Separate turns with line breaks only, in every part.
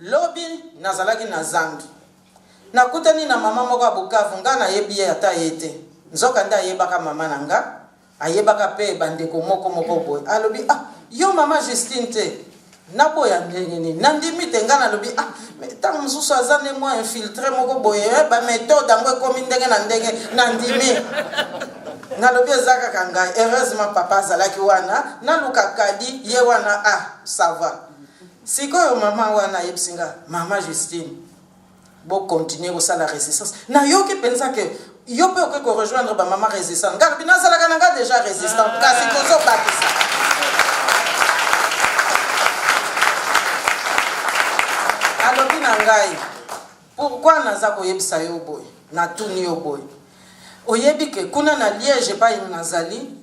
lobi nazalaki na zangi nakutani na mama moko ya Bukavu nga nayebi ye ata ye te nzoka nde ayebaka mama na nga ayebaka pe bandeko moko boye alobi yo mama Justine te naboya ndenge nini nandimi te nga nalobi ntango mosusu aza nde mwa infiltré moko boye baméthode yango ekomi ndenge na ndenge nandimi nalobi eza kaka ngai heureusement papa azalaki wana naluka kadi ye wana ça va sikoyo mama wana ayebisi nga mama Justine bo continuer kosala résistance nayoki mpenza ke yo mpe okoki korejoindre bamama résistante nga lobi nazalaka na nga déjà résistante kasi tozobakisa alobi na ngai pourquoi naza koyebisa yo boye natuni yo boye oyebi ke kuna na Liège epai nazali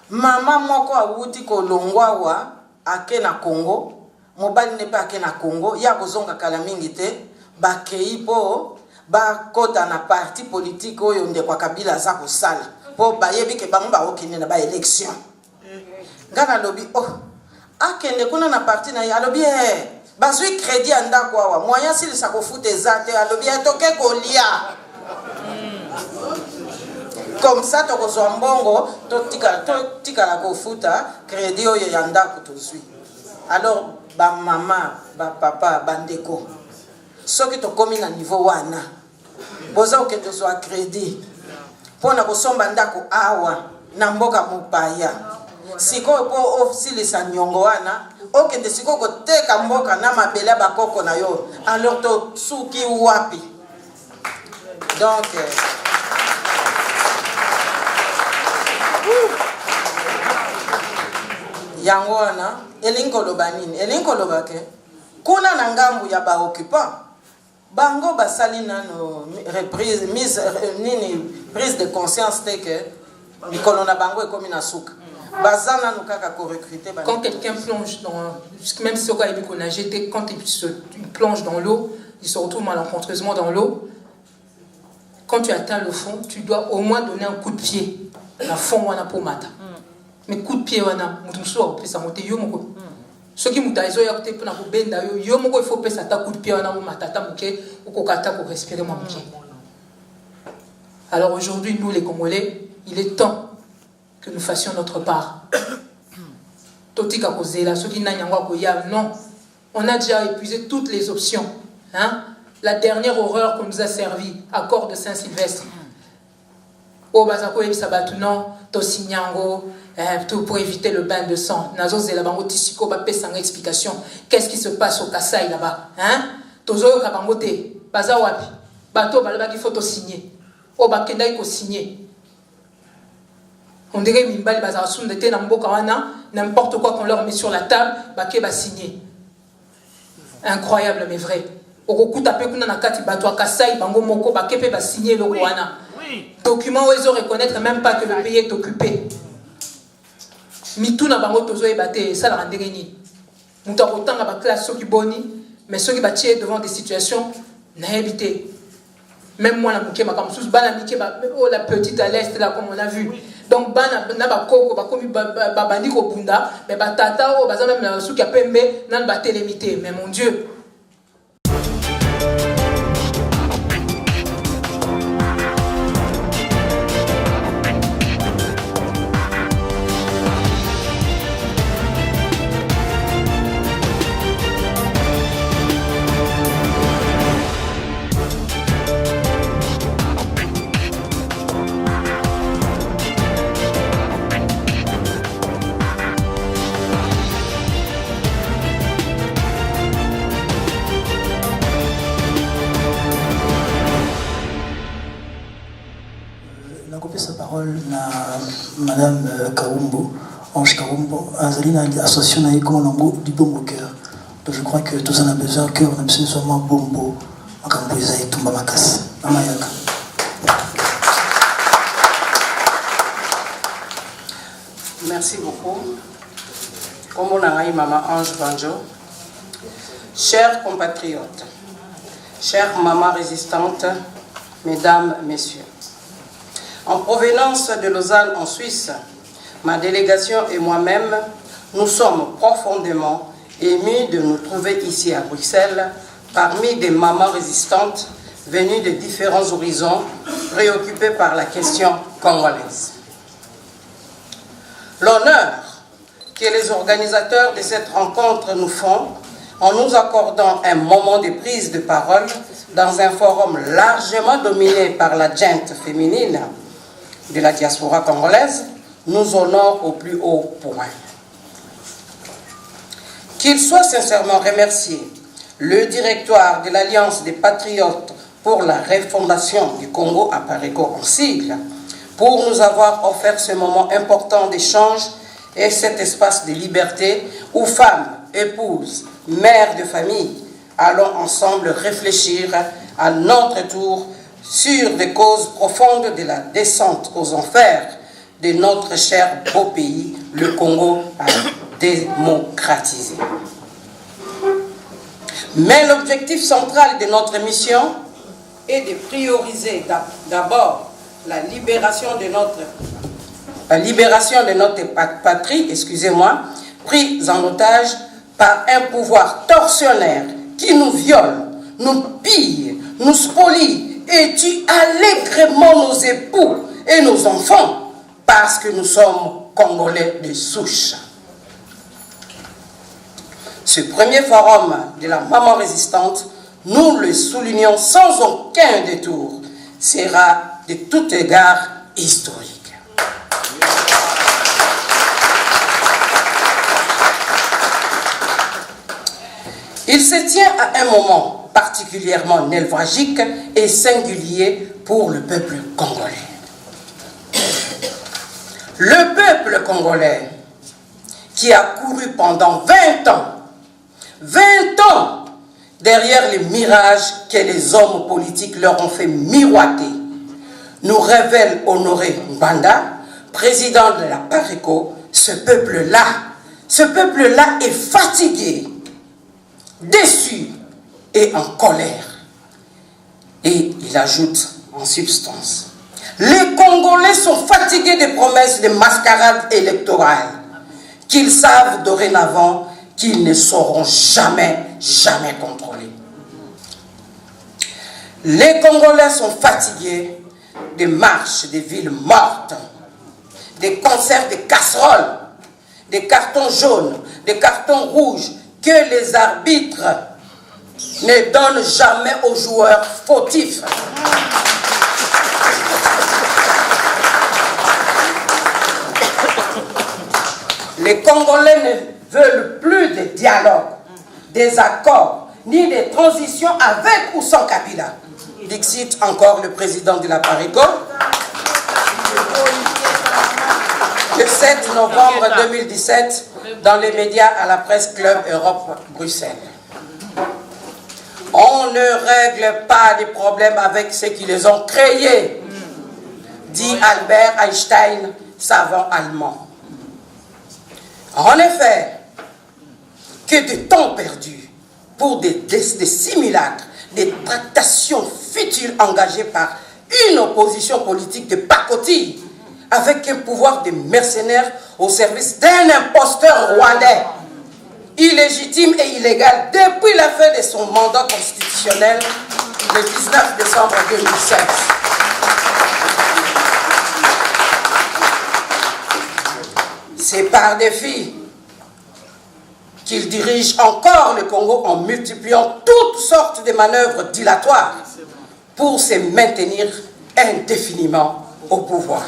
mama moko awuti kolongwa awa ake na Congo mobali ne mpe ake na Congo ya kozonga kala mingi te bakei mpo bakota na parti politique oyo ndeko Kabila aza kosala mpo bayebi ke bango bakokende na baélection nga nalobi akende kuna na parti na ye alobi bazwi crédit ya ndako awa moyen silisa kofuta eza te alobi toke kolia comme ça tokozwa mbongo totikala kofuta crédit oyo ya ndako tozwi alors bamama bapapa bandeko soki tokomi na niveau wana boza okende kozwa crédit mpona kosomba ndako awa na mboka mopaya sikoyo mpo osilisa nyongo wana okende sikoyo koteka mboka na mabele bakoko na yo alors tosuki wapi donc yango wana elingi koloba nini elingi koloba ke kuna na ngambu ya baoccupant bango basali nano prise de conscience te ke mikolo na bango ekomi na suka baza nano kaka korecruter
quand quelqu'un plonge dans même si il peut nager quand il plonge dans l'eau il se retrouve malencontreusement dans l'eau quand tu atteins le fond tu dois au moins donner un coup de pied na fond wana pour mata mais coup de pied wana mutu mususu akopesa mote yo moko soki mutu azoya kote mpona kobenda yo moko il faut pesa ata coup de pied wana momata ata moke okokata korespirer mwa moke. Alors aujourd'hui nous les Congolais il est temps que nous fassions notre part. Totika kozela soki na nyango akoya non on a déjà épuisé toutes les options la dernière horreur qu'on nous a servi accord de Saint-Sylvestre bazako yebisa batu non to sinyango tout pour éviter le bain de sang nazo zela bango tisiko ba pesa nga explication qu'est-ce qui se passe au Kasaï là-bas tozo ka bango te baza wapi bato balaba ki faut to signer bakenda ko signer on dirait mimbali baza sunde te na mboka wana n'importe quoi qu'on leur met sur la table baké ba signer incroyable mais vrai okokuta pe kuna na kati bato Kasaï bango moko baké pe ba signer le wana document où ils ont reconnaître même pas que le pays est occupé. Mituna bango tozo ebate ça la rendere ni. Mutu akotanga ba classe soki boni mais soki batie devant des situations na habité. Même moi la muke makamsusu bana mike ba la petite à l'est là comme on a vu. Donc bana na ba koko ba komi ba bandi ko bunda mais ba tata o baza même soki ya pembe na ba télémité mais mon Dieu.
Madame Kaumbo, Ange Kaumbo, Azalina association na Ekonongo du Bombo Cœur. Donc je crois que tous en a besoin, cœur, on a besoin seulement Bombo, Makambo Isaï, Tumba Makas, Amayaka.
Merci beaucoup. Comme on a eu Maman Ange Banjo, chers compatriotes, chères mamans résistantes, mesdames, messieurs. En provenance de Lausanne en Suisse, ma délégation et moi-même, nous sommes profondément émus de nous trouver ici à Bruxelles
parmi des mamans résistantes venues de différents horizons, préoccupées par la question congolaise. L'honneur que les organisateurs de cette rencontre nous font en nous accordant un moment de prise de parole dans un forum largement dominé par la gente féminine de la diaspora congolaise, nous honore au plus haut point. Qu'il soit sincèrement remercié, le directoire de l'Alliance des Patriotes pour la refondation du Congo APARECO en sigle, pour nous avoir offert ce moment important d'échange et cet espace de liberté où femmes, épouses, mères de famille, allons ensemble réfléchir à notre tour sur des causes profondes de la descente aux enfers de notre cher beau pays, le Congo à démocratiser. Mais l'objectif central de notre mission est de prioriser d'abord la libération de notre patrie, prise en otage par un pouvoir tortionnaire qui nous viole, nous pille, nous spolie et tue allègrement nos époux et nos enfants parce que nous sommes Congolais de souche. Ce premier forum de la maman résistante, nous le soulignons sans aucun détour, sera de tout égard historique. Il se tient à un moment particulièrement névralgique et singulier pour le peuple congolais. Le peuple congolais qui a couru pendant 20 ans derrière les mirages que les hommes politiques leur ont fait miroiter, nous révèle Honoré Mbanda, président de la PARECO. Ce peuple-là est fatigué, déçu et en colère. Et il ajoute en substance: les Congolais sont fatigués des promesses de mascarade électorale qu'ils savent dorénavant qu'ils ne sauront jamais contrôler. Les Congolais sont fatigués des marches des villes mortes, des concerts de casseroles, des cartons jaunes, des cartons rouges que les arbitres ne donnent jamais aux joueurs fautifs. Les Congolais ne veulent plus de dialogue, des accords, ni des transitions avec ou sans Kabila. Dixit encore le président de la PARECO. Le 7 novembre 2017, dans les médias à la presse Club Europe Bruxelles. On ne règle pas les problèmes avec ceux qui les ont créés, dit Albert Einstein, savant allemand. En effet, que de temps perdu pour des simulacres, des tractations futiles engagées par une opposition politique de pacotille avec un pouvoir de mercenaires au service d'un imposteur rwandais, illégitime et illégal depuis la fin de son mandat constitutionnel le 19 décembre 2016. C'est par défi qu'il dirige encore le Congo en multipliant toutes sortes de manœuvres dilatoires pour se maintenir indéfiniment au pouvoir.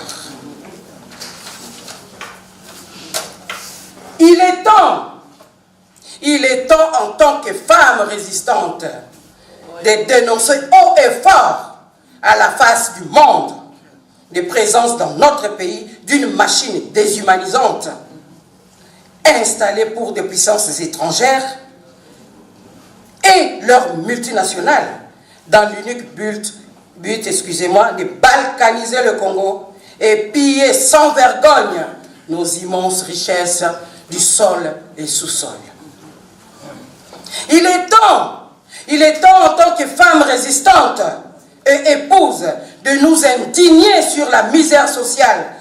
Il est temps en tant que femme résistante de dénoncer haut et fort à la face du monde de présence dans notre pays d'une machine déshumanisante installée pour des puissances étrangères et leurs multinationales dans l'unique but de balkaniser le Congo et piller sans vergogne nos immenses richesses du sol et sous-sol. Il est temps en tant que femmes résistantes et épouses de nous indigner sur la misère sociale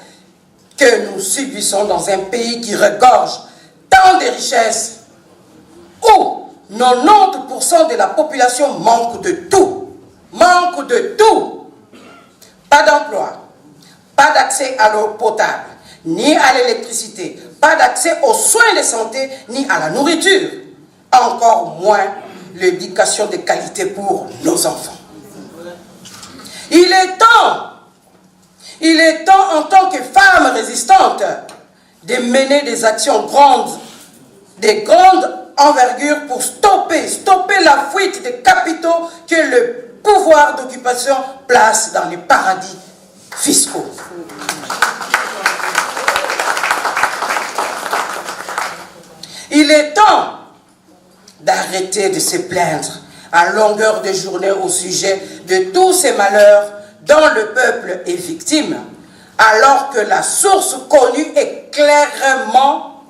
que nous subissons dans un pays qui regorge tant de richesses où 90% de la population manque de tout. Manque de tout. Pas d'emploi, pas d'accès à l'eau potable, ni à l'électricité, pas d'accès aux soins de santé, ni à la nourriture. Encore moins l'éducation de qualité pour nos enfants. Il est temps en tant que femmes résistantes de mener des actions de grande envergure pour stopper la fuite des capitaux que le pouvoir d'occupation place dans les paradis fiscaux. Il est temps d'arrêter de se plaindre à longueur de journée au sujet de tous ces malheurs dont le peuple est victime, alors que la source connue est clairement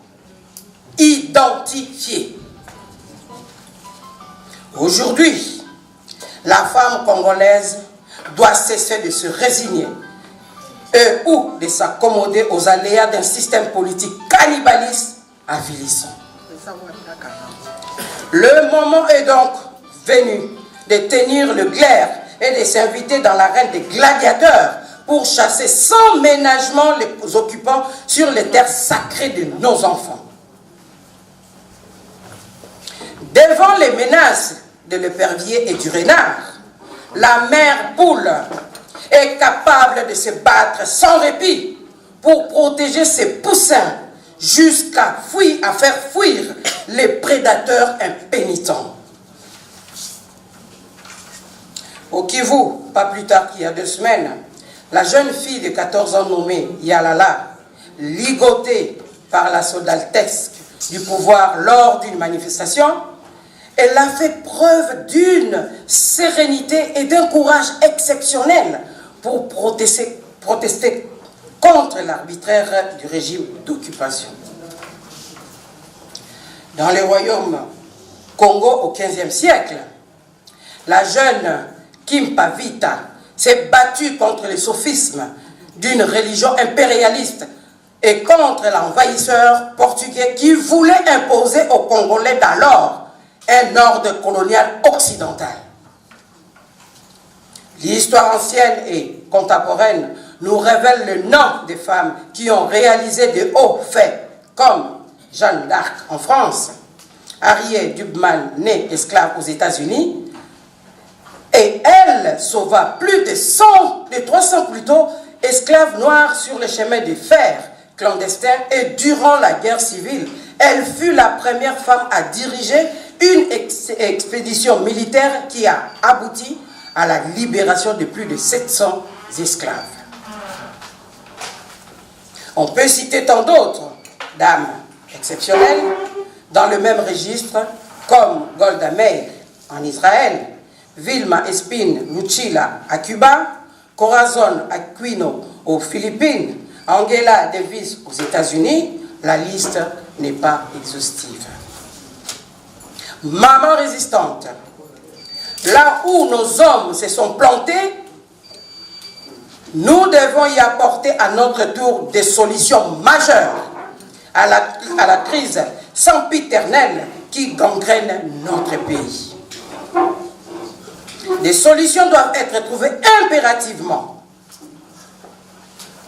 identifiée. Aujourd'hui, la femme congolaise doit cesser de se résigner ou de s'accommoder aux aléas d'un système politique cannibaliste avilissant. Le moment est donc venu de tenir le glaive et de s'inviter dans l'arène des gladiateurs pour chasser sans ménagement les occupants sur les terres sacrées de nos enfants. Devant les menaces de l'épervier et du renard, la mère poule est capable de se battre sans répit pour protéger ses poussins jusqu'à faire fuir les prédateurs impénitents. Au Kivu, pas plus tard qu'il y a 2 semaines, la jeune fille de 14 ans nommée Yalala, ligotée par la soldatesque du pouvoir lors d'une manifestation, elle a fait preuve d'une sérénité et d'un courage exceptionnel pour protester contre l'arbitraire du régime d'occupation. Dans le royaume Congo au XVe siècle, la jeune Kimpa Vita s'est battue contre les sophismes d'une religion impérialiste et contre l'envahisseur portugais qui voulait imposer aux Congolais d'alors un ordre colonial occidental. L'histoire ancienne et contemporaine nous révèle le nom des femmes qui ont réalisé de hauts faits, comme Jeanne d'Arc en France, Harriet Tubman, née esclave aux États-Unis, et elle sauva plus de 300 plutôt esclaves noirs sur le chemin de fer clandestin, et durant la guerre civile, elle fut la première femme à diriger une expédition militaire qui a abouti à la libération de plus de 700 esclaves. On peut citer tant d'autres dames exceptionnelles dans le même registre, comme Golda Meir en Israël, Vilma Espin Lucilla à Cuba, Corazon Aquino aux Philippines, Angela Davis aux États-Unis. La liste n'est pas exhaustive. Maman résistante, là où nos hommes se sont plantés, nous devons y apporter à notre tour des solutions majeures à la crise sempiternelle qui gangrène notre pays. Des solutions doivent être trouvées impérativement.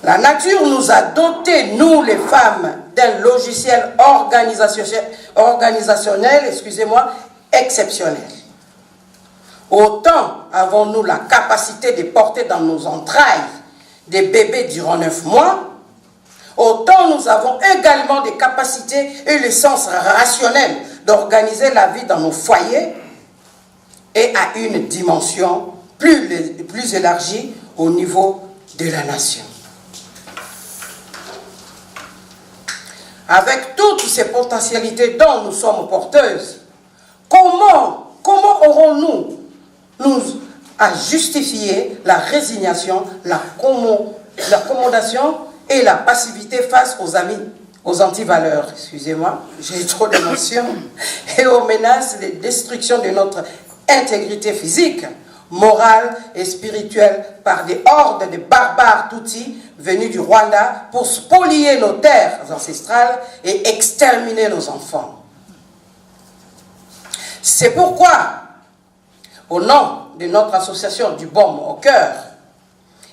La nature nous a dotés, nous les femmes, d'un logiciel organisationnel, exceptionnel. Autant avons-nous la capacité de porter dans nos entrailles des bébés durant 9 mois, autant nous avons également des capacités et le sens rationnel d'organiser la vie dans nos foyers et à une dimension plus élargie au niveau de la nation. Avec toutes ces potentialités dont nous sommes porteuses, comment aurons-nous à justifier la résignation, l'accommodation et la passivité face aux antivaleurs, excusez-moi, j'ai trop d'émotions, et aux menaces de destruction de notre intégrité physique, morale et spirituelle par des hordes de barbares Tutsis venus du Rwanda pour spolier nos terres ancestrales et exterminer nos enfants. C'est pourquoi, au nom de notre association du Baume au cœur,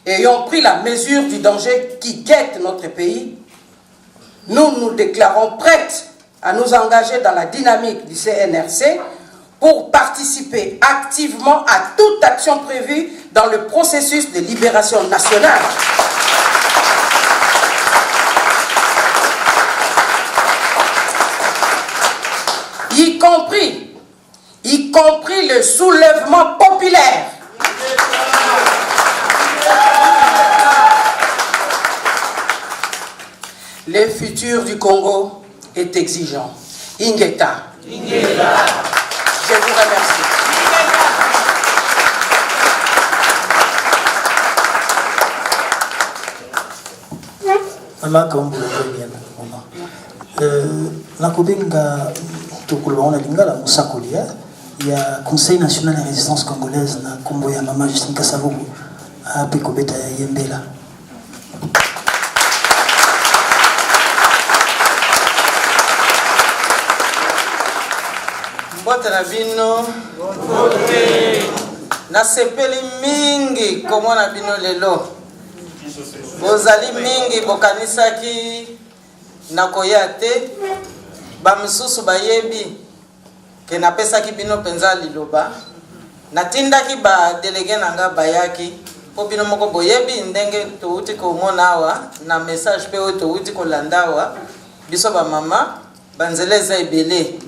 ayant pris la mesure du danger qui guette notre pays, nous nous déclarons prêts à nous engager dans la dynamique du CNRC pour participer activement à toute action prévue dans le processus de libération nationale. Y compris le soulèvement populaire. Le futur du Congo est exigeant. Ingeta. Je vous remercie.
Mama Kaumbu nakobenga tokoloba na lingala mosakolia ya Conseil national de résistance congolaise na kombo ya Mama Justine Kasavubu ape kobeta ya yembela.
Mbote na bino nasepeli mingi komona bino lelo bozali mingi bokanisaki nakoya te bamisusu bayebi ke napesaki bino penza liloba natindaki badelege na nga bayaki po bino moko boyebi ndenge touti komona awa na message pe oyo touti kolanda awa biso bamama banzela eza ebele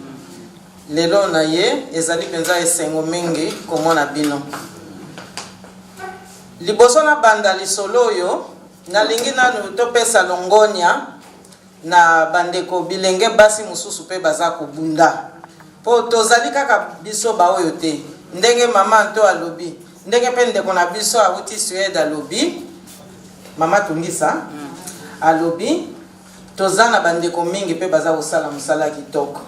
lelo na ye ezali penza esengo mingi komona bino liboso na banda lisolo oyo nalingi nanu topesa longonia na bandeko bilenge basi mususu pe baza kobunda po tozali kaka biso baoyo te ndenge mama nto alobi ndenge pe ndeko na biso awuti Suède alobi mama Tungisa alobi toza na bandeko mingi pe baza kosala mosala kitoko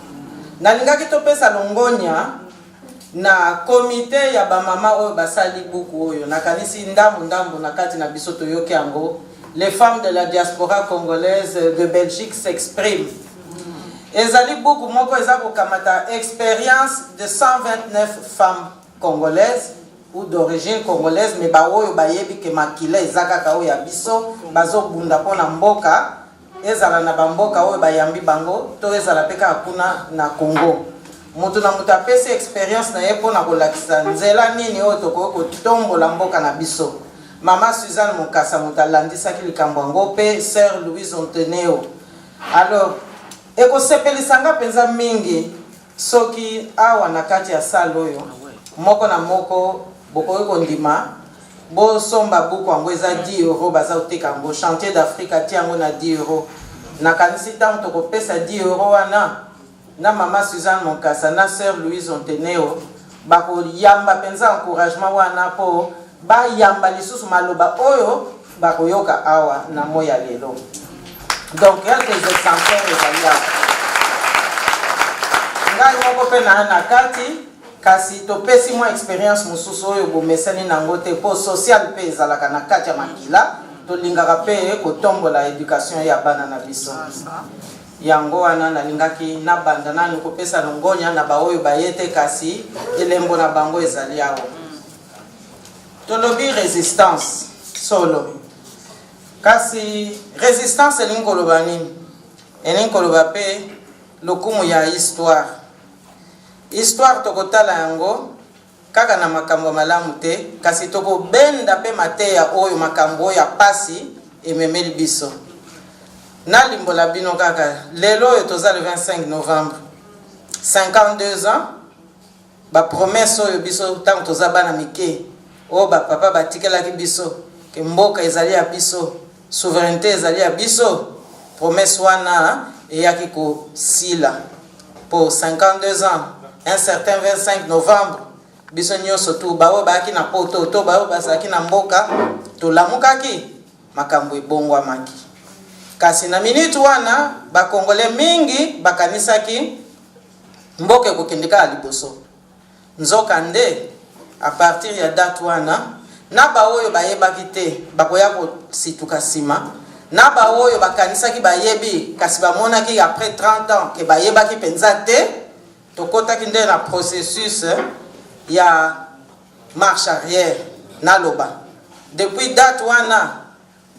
nalingaki topesa longonia na komite ya bamama oyo basali buku oyo nakanisi ndambu na kati na biso toyoki yango les femmes de la diaspora congolaise de Belgique s'expriment. Ezali buku moko eza kokamata expérience de 129 femmes congolaises ou d'origine congolaise mais ba oyo bayebi ke makila ezaka ka oyo ya biso bazo bunda pona mboka ezala na bamboka oyo bayambi bango to ezala peka kuna na Congo. Mutu na mutu apesi expérience na ye pona kolakisa nzela nini oyo tokoki kotombola mboka na biso. Mama Suzanne Mukasa mutalandisaki likambo yango pe Sœur Louise Onteneo. Alors ekosepelisa penza mingi soki awa na kati ya salle oyo moko na moko bokoki kondima bosomba buku yango eza 10 € baza koteka yango Chantier d'Afrique ati yango na 10 €. Nakanisi ntango tokopesa 10 € wana na Mama Suzanne Mukasa na Sœur Louise Onteneo bakoyamba penza encouragement wana po bayamba lisusu maloba oyo bakoyoka awa na moya lelo. Donc quelques exemplaires ezali awa ngai moko pe na kati kasi topesi mwa expérience mosusu oyo bomesani nango te po social pe ezalaka na kati ya makila tolingaka pe kotombola éducation ya bana na biso yango wana nalingaki na banda nani kopesa longonya na baoyo bayete kasi elembo na bango ezali awa. Tolobi résistance solo kasi résistance elingi koloba nini elingi koloba pe lokumu ya histoire tokotala yango kaka na makambo malamu te kasi tokobenda pe mateya oyo makambo ya pasi ememeli biso na limbola bino kaka lelo oyo toza le 25 novembre 52 ans bapromese oyo biso ntango toza bana mike oyo bapapa batikelaki biso ke mboka ezali ya biso souveraineté ezali ya biso promesse wana eyaki kosila pour 52 ans un certain 25 novembre biso nyonso tu baoyo bayaki na poto to baoyo bazalaki na mboka tolamukaki makambo ebongwamaki kasi na minute wana bakongole mingi bakanisaki mboka ekokendeka ya liboso nzoka nde à partir ya date wana na baoyo bayebaki te bakoya kosituka nsima na baoyo bakanisaki bayebi kasi bamonaki après 30 ans ke bayebaki penza te tokotaki nde na processus ya marche arrière naloba depuis date wana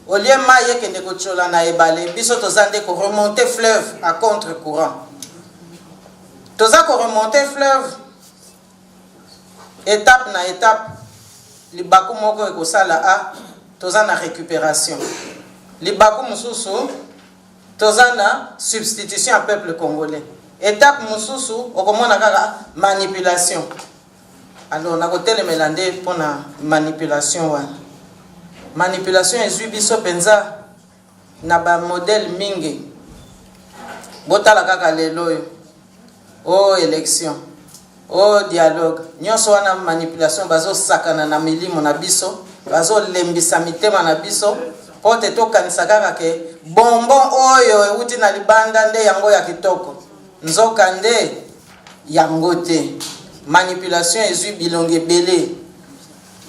au lieu mai ekende kotiola na ebale biso toza nde koremonter fleuve à contre courant toza koremonter fleuve étape na étape libaku moko ekosala a toza na récupération libaku mosusu toza na substitution à peuple congolais étape mosusu okomona kaka manipulation alors nakotelemela nde mpona manipulation wana manipulation ezwi biso mpenza na bamodele mingi botala kaka lelo oyo o élection o dialogue nyonso wana manipulation bazosakana na milimo na biso bazolembisa mitema na biso po te tokanisa kaka ke bonbon oyo euti na libanda nde yango ya kitoko nzoka nde yango te manipulation ezwi bilongo ebele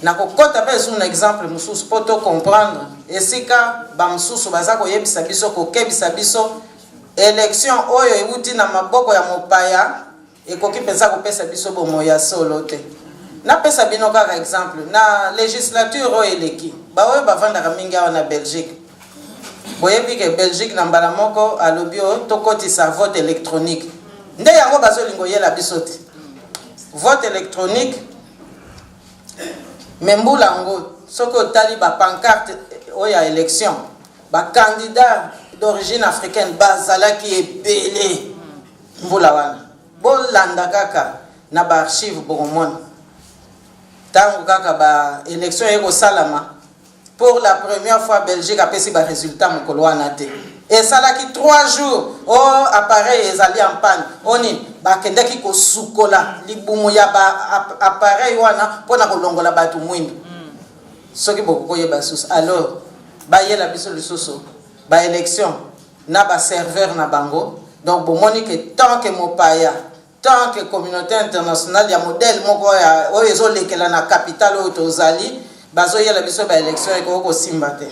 nakokota mpe esu na exemple mosusu mpo to comprendre esika bamosusu baza koyebisa biso kokebisa biso élection oyo euti na maboko ya mopaya ekoki mpenza kopesa biso bomoi ya solo te napesa bino kaka exemple na législature oyo eleki baoyo bavandaka mingi awa na Belgique boyebi ke Belgique na mbala moko alobi oyo tokotisa vote électronique nde yango bazolinga oyela biso te vote électronique me mbula yango soki otali bapancarte oyo ya élection bacandidat d'origine africaine bazalaki ebele mbula wana bolanda kaka na baarchive bokomona ntango kaka baélection ekosalama pour la première fois Belgique apesi barésultat mokolo wana te esalaki 3 jours o appareil ezali en panne oni bakendaki kosukola libumu ya appareil wana mpona kolongola bato mwindu soki bokokoyeba susu alors bayela biso lisusu baélection na baserveur na bango donc bomoni ke tant que mopaya tant que communauté internationale ya modèle moko oyo ezolekela na capitale oyo tozali bazoyela biso baélection ekoki kosimba te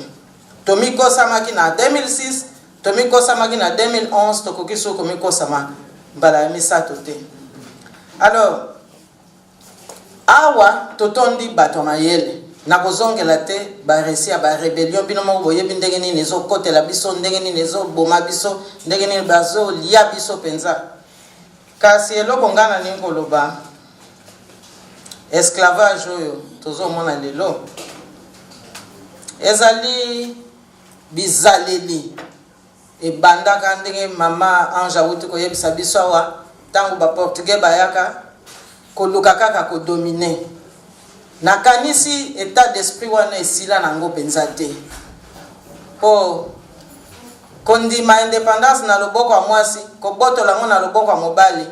tomikosamaki na 2006 tomikosamaki na 2011 tokoki so komikosama mbala ya misato te alors awa totondi bato mayele na kozongela te baresi ya barébellion bino moko boyebi ndenge nini ezokotela biso ndenge nini ezoboma biso ndenge nini bazolia biso mpenza kasi eloko nga na ningi koloba esclavage oyo tozomona lelo ezali bizaleli ebandaka ndenge mama Ange awuti koyebisa biso awa ntango baportugais bayaka koluka kaka kodomine nakanisi état d'esprit wana esila nango mpenza te po kondima indépendance na loboko ya mwasi kobotola yango na loboko ya mobali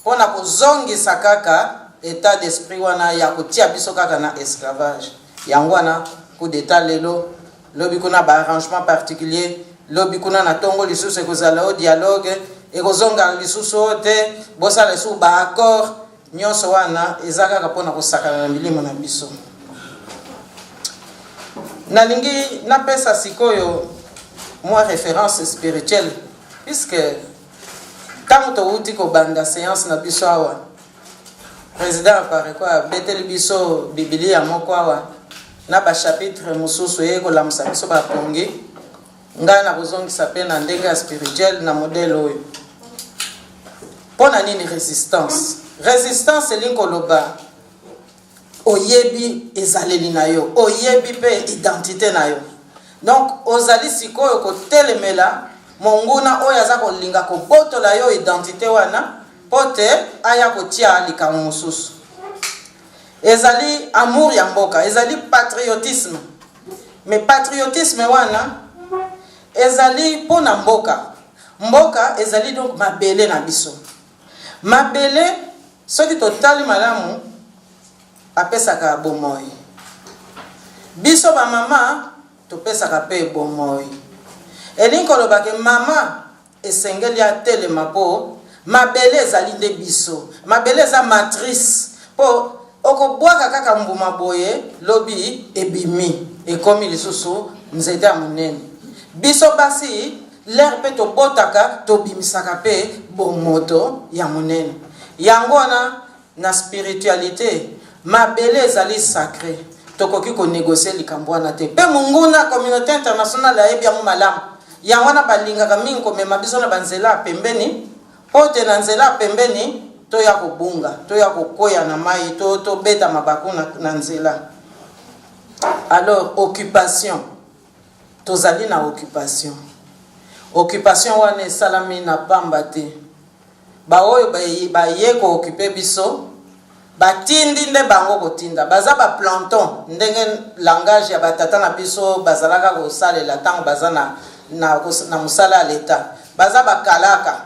mpona kozongisa kaka état d'esprit wana ya kotia biso kaka na esclavage yango wana coup d'état lelo lobi kuna baarrangement particulier lobi kuna na ntongo lisusu ekozala o dialogue ekozonga lisusu oyo te bosala lisusu baaccord nyonso wana eza kaka mpona kosakana na milimo na biso nalingi napesa sikoyo mwa référence spirituelle puisque ntango touti kobanda séance na biso awa président apare kwa abeteli biso bibilia moko awa na bachapitre mosusu ekolamusa biso bapongi ngai nakozongisa mpe na ndenge ya spirituelle na modele oyo mpona nini résistance elingi koloba oyebi ezaleli na yo oyebi mpe identité na yo donc ozali sikoyo kotelemela monguna oyo aza kolinga kobotola yo identité wana mpo te aya kotia likambo mosusu ezali amour ya mboka ezali patriotisme mais patriotisme wana ezali mpona mboka ezali donc mabele na biso mabele soki totali malamu apesaka bomoi biso bamama topesaka mpe bomoi elingi koloba ke mama esengeli atelema mpo mabele ezali nde biso mabele eza matrice mpo okobwaka kaka mbuma boye lobi ebimi ekomi lisusu nzete ya monene biso basi l'air pe tobotaka tobimisaka pe bomoto ya monene yango wana na spiritualité mabele ezali sacré tokoki konégocier likambo wana te pe munguna communauté internationale ayebi yango malamu yango wana balingaka mingi komema biso na banzela pembeni po te na nzela pembeni toya kobunga toya kokoya na mai tobeta mabaku na nzela. Alors occupation tozali na occupation wana esalami na pamba te baoyo baye kooccupe biso batindi nde bango kotinda baza baplanton ndenge langage ya batata na biso bazalaka kosalela ntango baza na mosala ya leta baza bakalaka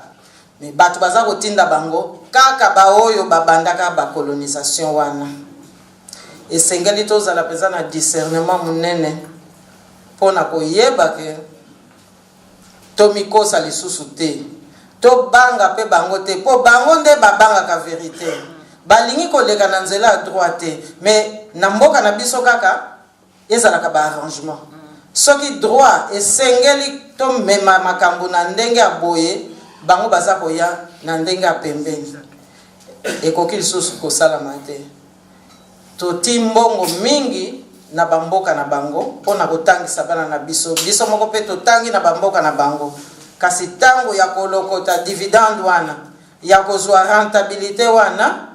me bato baza kotinda bango kaka baoyo babandaka bakolonisation wana. Esengeli tozala peza na discernement munene mpona koyeba ke tomikosa lisusu te tobanga pe bango te po bango nde babangaka vérité balingi koleka na nzela ya droit te mais na mboka na biso kaka ezalaka baarrangement soki droit esengeli tomema makambo na ndenge ya boye bango baza koya na ndenge ya pembeni ekoki lisusu kosalama te. Toti mbongo mingi na bamboka na bango mpona kotangisa bana na biso moko pe totangi na bamboka na bango kasi tango ya kolokota dividende wana ya kozwa rentabilité wana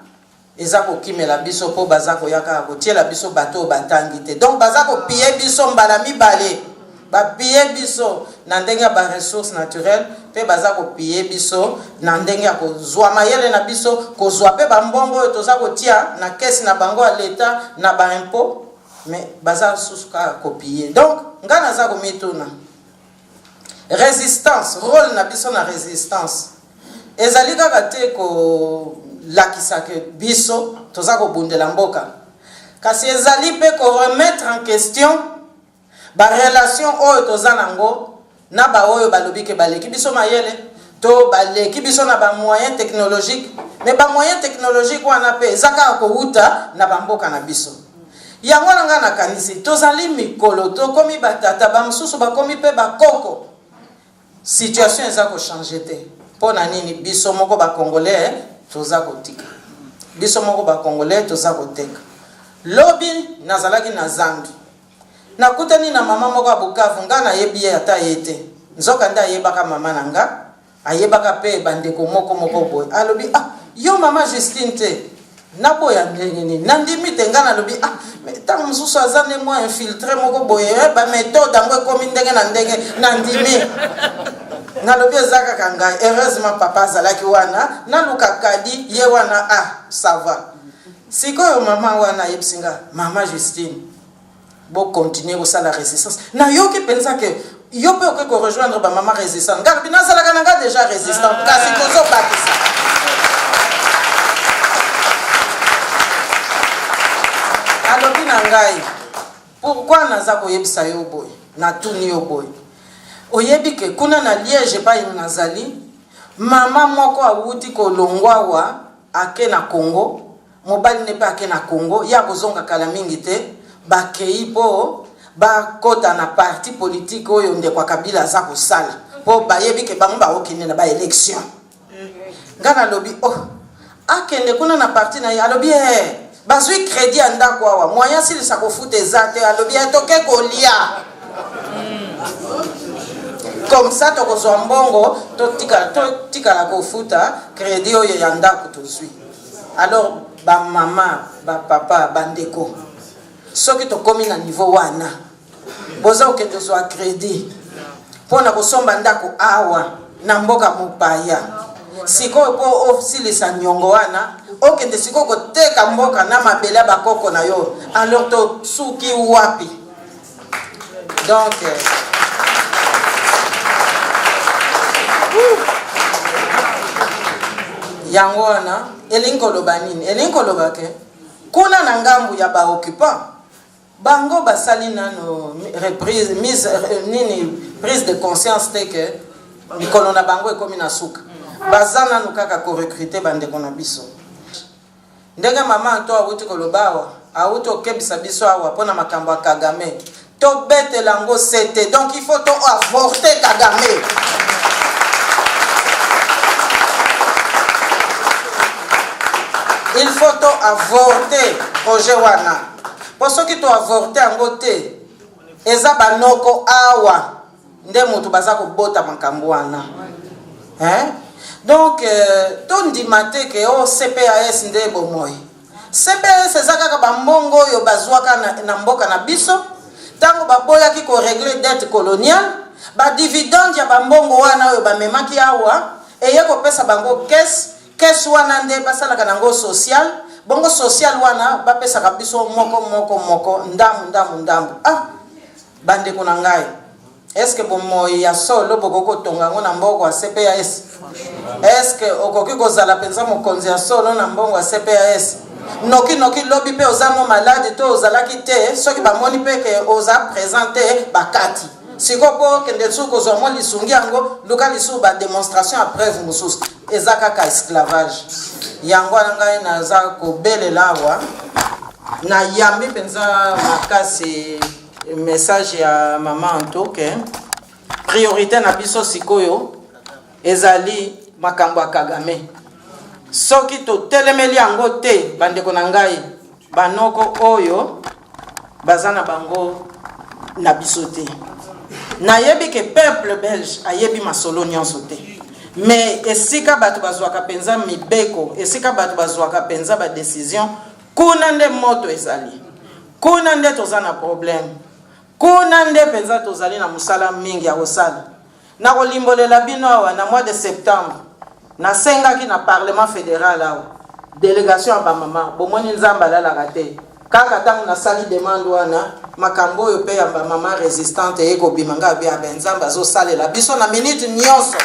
eza kokimela biso po baza koyaka kotiela biso bato batangi te donc baza kopie biso mbala mibale bapie biso na ndenge ya baressource naturelle pe baza kopie biso na ndenge ya kozwa mayele na biso kozwa pe bambongo oyo toza kotia na kesi na bango ya leta na baimpo mais baza susu kaka kopie. Donc nga naza komituna résistance rôle na biso na résistance ezali kaka te kolakisa ke biso toza kobundela mboka kasi ezali pe koremettre en question barelation oyo toza nango na baoyo balobi ke baleki biso mayele to baleki biso na bamoyen technologique mais bamoyen technologique wana pe eza kaka kowuta na bamboka na biso yango na nga nakanisi tozali mikolo tokomi batata bamosusu bakomi pe bakoko situation eza kochange te mpo na nini biso moko bacongolais toza kotika biso moko bacongolais toza koteka lobi nazalaki na zangi nakutani na mama moko ya Bukavu nga nayebi ye ata ye te nzoka nde ayebaka mama na nga ayebaka pe bandeko moko boye alobi yo mama Justine te naboya ndenge nini nandimi te nga nalobi ntango mosusu aza nde mwa infiltré moko boye baméthode yango ekomi ndenge na ndenge nandimi nalobi eza kaka ngai heureusement papa azalaki wana naluka kadi ye wana ça va sikoyo mama wana ayebisi nga mama Justine bo continuer kosala résistance nayoki mpenza ke yo mpe okoki korejoindre bamama résistante nga lobi nazalaka na nga déjà résistante kasi tozobakisa alobi na ngai pourquoi naza koyebisa yo boye natuni yo boye oyebi ke kuna na Liège epai nazali mama moko awuti kolongwa awa ake na Congo mobali ne mpe ake na Congo ya kozonga kala mingi te bakei po bakota na parti politique oyo ndeko Kabila aza kosala po bayebi ke bango bakokende na baélection nga nalobi akende kuna na parti na ye alobi bazwi crédit ya ndako awa moyen silisa kofuta eza te alobi toke kolia comme ça tokozwa mbongo totikala kofuta crédit oyo ya ndako tozwi. Alors bamama bapapa bandeko soki tokomi na niveau wana boza okende kozwa crédit mpona kosomba ndako awa na mboka mopaya sikoyo po osilisa nyongo wana okende sikoyo koteka mboka na mabele ya bakoko na yo alors tosuki wapi? Donc yango wana elingi koloba nini? Elingi koloba ke kuna na ngambu ya baoccupant bango basali nano prise de conscience te ke mikolo na bango ekomi na suka baza nanu kaka korecruter bandeko na biso ndenge mama nto awuti koloba awa awuti okebisa biso awa mpona makambo ya Kagame to bête lango c'était. Donc il faut to avorter Kagame. Il faut to avorter projet wana. Pour ceux qui to avorter en côté, eza banoko awa nde mutu baza ko bota makambo wana. Hein? Donc ton dimate ke o CPAS nde bomoy. CPAS ezaka ka bambongo yo bazwaka na mboka na biso. Tango baboya ki ko régler dette coloniale, ba dividende ya bambongo wana yo bamemaki awa eye ko pesa bango caisse wana nde basalaka nango social. Bongo social wana ba pesa ka biso moko ndambu. Ah, bande ko na ngai. Est-ce que bomoy ya solo bokoko tonga ngo na mboko wa CPAS? Est-ce que okoki kozala penza mokonzi ya solo na mbongo wa CPAS? Noki lobby pe ozamo malade to ozalaki te soki bamoni pe ke oza présenter bakati. Sikopo kende tsuko zomwa lisungi yango luka lisu ba démonstration à preuve mususu ezaka ka esclavage. Yango ngai naza ko belela wa na yambi penza makasi message ya maman Antoke. Priorité na biso sikoyo ezali makambo ya Kagame. Soki to telemeli yango te bandeko na ngai banoko oyo bazana bango na biso te. Nayebi ke peuple belge ayebi masolo nyonso te. Mais esika bato bazwaka penza mibeko, esika bato bazwaka penza ba décision, kuna nde moto ezali. Kuna nde tozana problème. Kuna nde penza tozali na musala mingi ya kosala. Na kolimbolela bino awa na mois de septembre. Na sengaki na parlement fédéral awa. Délégation ba mama, bomoni nzamba la raté. Kaka tangu na sali demande wana makambo yo pe ya ba mama résistante eko bimanga bia benzamba zo sale la biso na minute nyonso.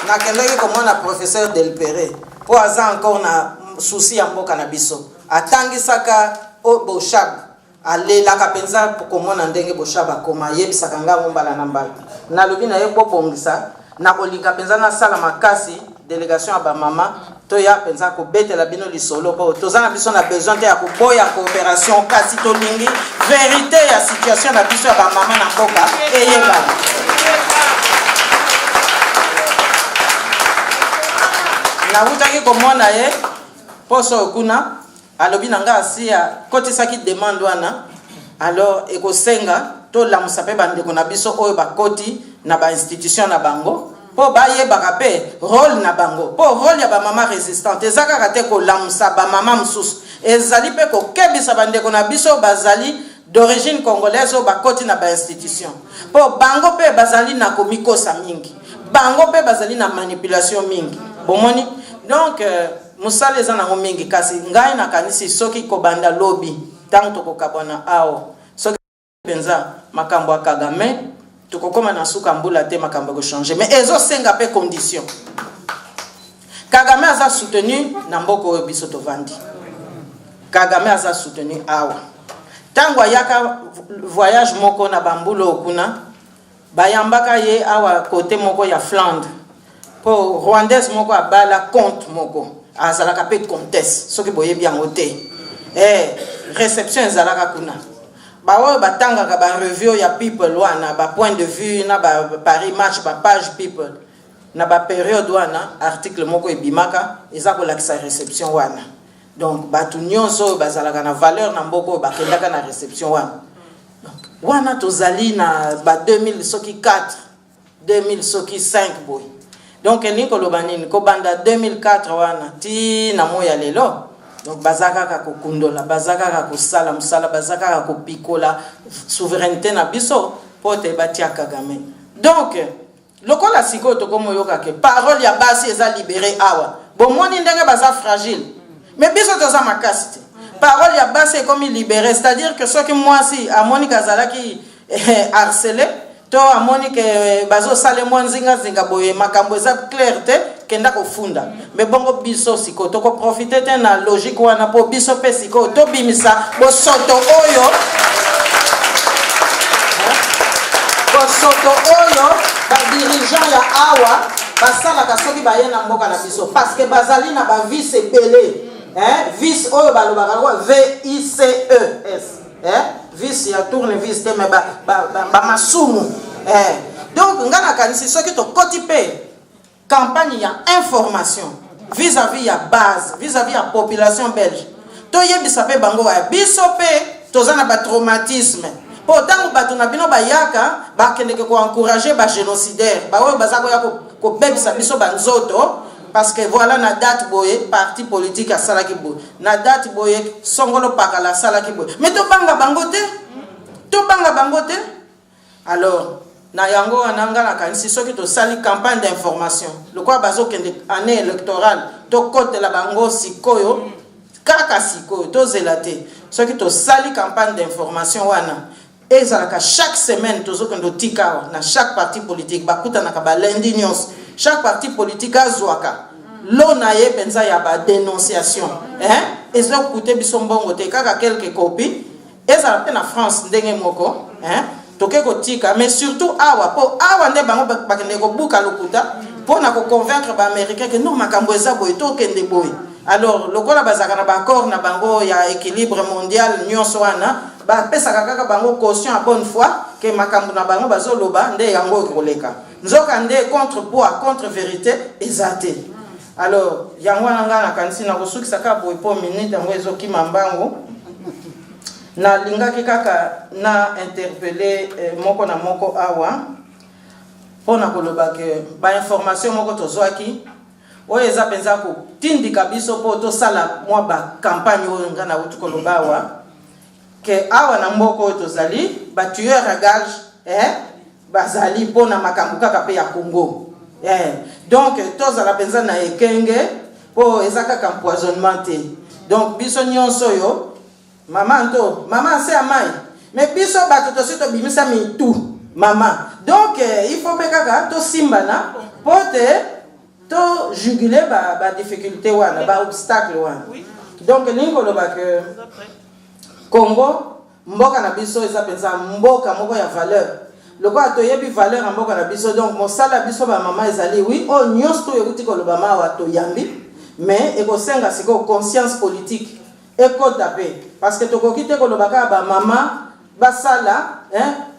Na kendeki komona professeur Delpere. Po aza encore na souci ya mboka na biso. Atangisaka o boshab. Alela kapenza komona ndenge boshab akoma yebisaka nga mbala na mbala. Na lobi na ye bobongisa na kolinga penza na sala makasi délégation à ba mama to ya penza ko betela bino lisolo po tozana biso na besoin te ya ko boya coopération kasi to lingi vérité ya situation na biso ya ba mama na mboka eyeba. Na utaki komona ye poso kuna alobi nanga asia kotisaki demande wana alors ekosenga to lamusa pe bandeko na biso oyo bakoti na ba institution na bango po bayebaka pe rôle na bango po rôle ya ba mama résistante ezaka kate ko lamusa ba mama mususu ezali pe ko kebisa bandeko na biso bazali d'origine congolaise o bakoti na ba institution po bango pe bazali na komikosa mingi bango pe bazali na manipulation mingi bomoni donc musale za na mingi kasi ngai na kanisi soki ko banda lobby tanto ko kabona ao soki penza makambo ya Kagame tukokoma na suka mbula te makambo ko changer mais ezo senga pe condition Kagame aza soutenu na mboko biso tovandi Kagame aza soutenu awa tango yaka voyage moko na bambulo kuna bayambaka ye awa côté moko ya Flandre po rwandaise moko abala compte moko azalaka pe comtesse soki boyebi yango te réception ezalaka kuna bawo batangaka ba review ya people wana ba point de vue na ba Paris match ba page people na ba période wana article moko ebimaka eza ko lakisa réception wana donc batu nyonso bazalaka na valeur na mboko bakendaka na réception wana wana tozali na ba 2000 soki 4 2000 soki 5 boy donc niko lobanini ko banda 2004 wana ti na moya lelo donc bazaka ka kokundola bazaka ka kosala musala bazaka ka kopikola souveraineté na biso pote batia Kagame donc lokola siko to komo yoka ke parole ya basi eza libéré awa bomoni ndenge baza fragile mais biso toza makasi parole ya basi comme libéré c'est-à-dire que ceux qui moi si amoni kazalaki harcelé to amoni ke bazo sale mwanzinga zinga boye makambo eza clair te kenda kofunda mais bongo biso siko to ko profiter te na logique wana po biso pe siko to bimisa bo soto oyo ba dirigeant ya awa basala ka soki bayena mboka na biso parce que bazali na ba vice belé Vis oyo balobaka VICES. Vis ya tournevis te mais ba masumu. Donc ngana kanisi soki to kotipe campagne ya information vis-à-vis ya base, vis-à-vis ya population belge. To yebisa pe bango ya biso pe tozana ba traumatisme. Pourtant bato na bino bayaka ba kendeke ko encourager ba génocidaire. Ba oyo bazako ya ko bebisa biso banzoto parce que voilà na date boye parti politique a salaki boye. Na date boye songolo pakala salaki boye. Mais to banga bango te. To banga bango te. Alors na yango ananga na kanisi soki to sali campagne d'information. Le quoi bazo kende année électorale to côté la bango sikoyo kaka sikoyo to zelate. Soki to sali campagne d'information wana ezalaka chaque semaine tozo kendo tika na chaque parti politique bakuta na ba lundi nyos chaque parti politique azwaka lona ye penza ya ba dénonciation ezo kuté biso mbongo te kaka quelques copies ezala pe na France ndenge moko toke ko tika mais surtout awa po awa nde bango bakende ko buka lokuta pour na ko convaincre ba américain que non makambo eza boy to kende boy. Alors lokola bazaka na ba accord na bango ya équilibre mondial nyonso wana ba pesa kaka bango caution à bonne foi que makambo na bango bazoloba nde yango koleka nzoka nde contre poids contre vérité ezate. Alors yango nanga na kanisi na kosukisa ka boy po minute yango ezoki mambango na lingaki kaka na interpeller moko na moko awa pona koloba ke ba information moko tozwaki oyo eza penza ko tindika biso po to sala mwa ba campagne oyo ngana utu koloba awa ke awa na mboko oyo tozali ba tueur à gage bazali pona makambo kaka pe ya Congo donc tozala penza na ekenge po eza kaka empoisonnement te. Donc biso nyonso yo maman c'est amai mais biso bato to sito bimisa mi tout maman. Donc il faut be kaka to simbana pote to juguler ba difficulté wana ba obstacle wana. Donc lingo loba que Congo mboka na biso eza penza mboka moko ya valeur. Loko atoyebi valeur ya mboka na biso donc mosala biso ba mama ezali oui o nyonso to yekuti ko loba mawa to yambi mais ekosenga siko conscience politique ekotape parce que tokokite ko loba ka ba mama basala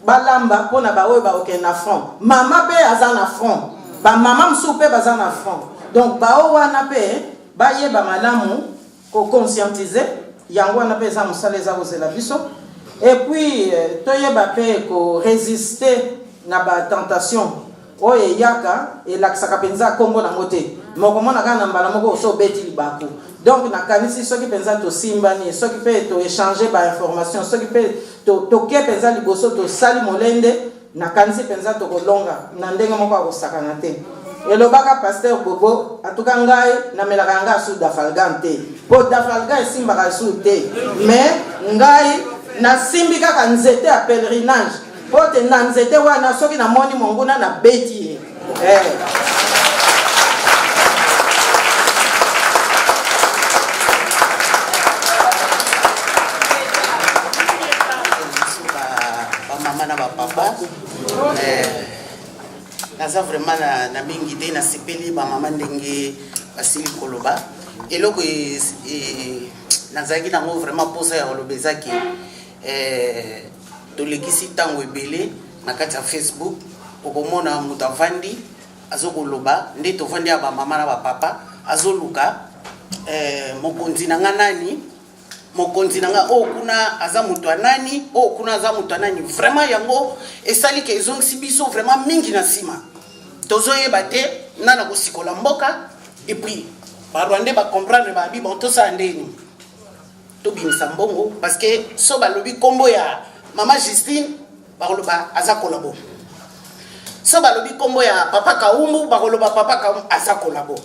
balamba pona ba oyo ba okena na front mama pe azana front ba mama msupe bazana front donc ba o wana pe ba yeba malamu ko conscientiser yango wana pe za musala za kozela biso et puis toyeba pe ko résister na ba tentation oye yaka et laksaka penza kombo na mote moko mona kana mbala moko so beti libako. Donc na kanisi soki penza to simbani soki pe to échanger ba information soki pe to ke penza liboso to sali molende na kanisi penza to kolonga na ndenge moko akosakana te. Elobaka pasteur Bobo atuka ngai na melaka nga su dafalgan te po dafalgan simbaka su te mais ngai na simbi kaka nzete ya pèlerinage po te na nzete wana soki na moni monguna na beti
papa naza vraiment na mingi te na sepeli ba mama ndenge basili koloba eloko nazaki nango vraiment posa ya kolobezaki tolekisi ntango ebele na kati ya Facebook okomona moto avandi azokoloba nde tovandi ya bamama na bapapa azoluka mokonzi na nga nani mokonzi na nga kuna aza moto anani kuna aza moto anani vraiment yango esali ke ezongisi biso vraiment mingi na nsima tozoyeba te nana kosikola mboka et puis barwande bacomprendre babi bon tosala ndeni tobimisa mbongo parce que so balobi kombo ya mama Justine bakoloba aza kolabo so balobi kombo ya papa Kaumbu bakoloba papa Kaumbu aza kolabo.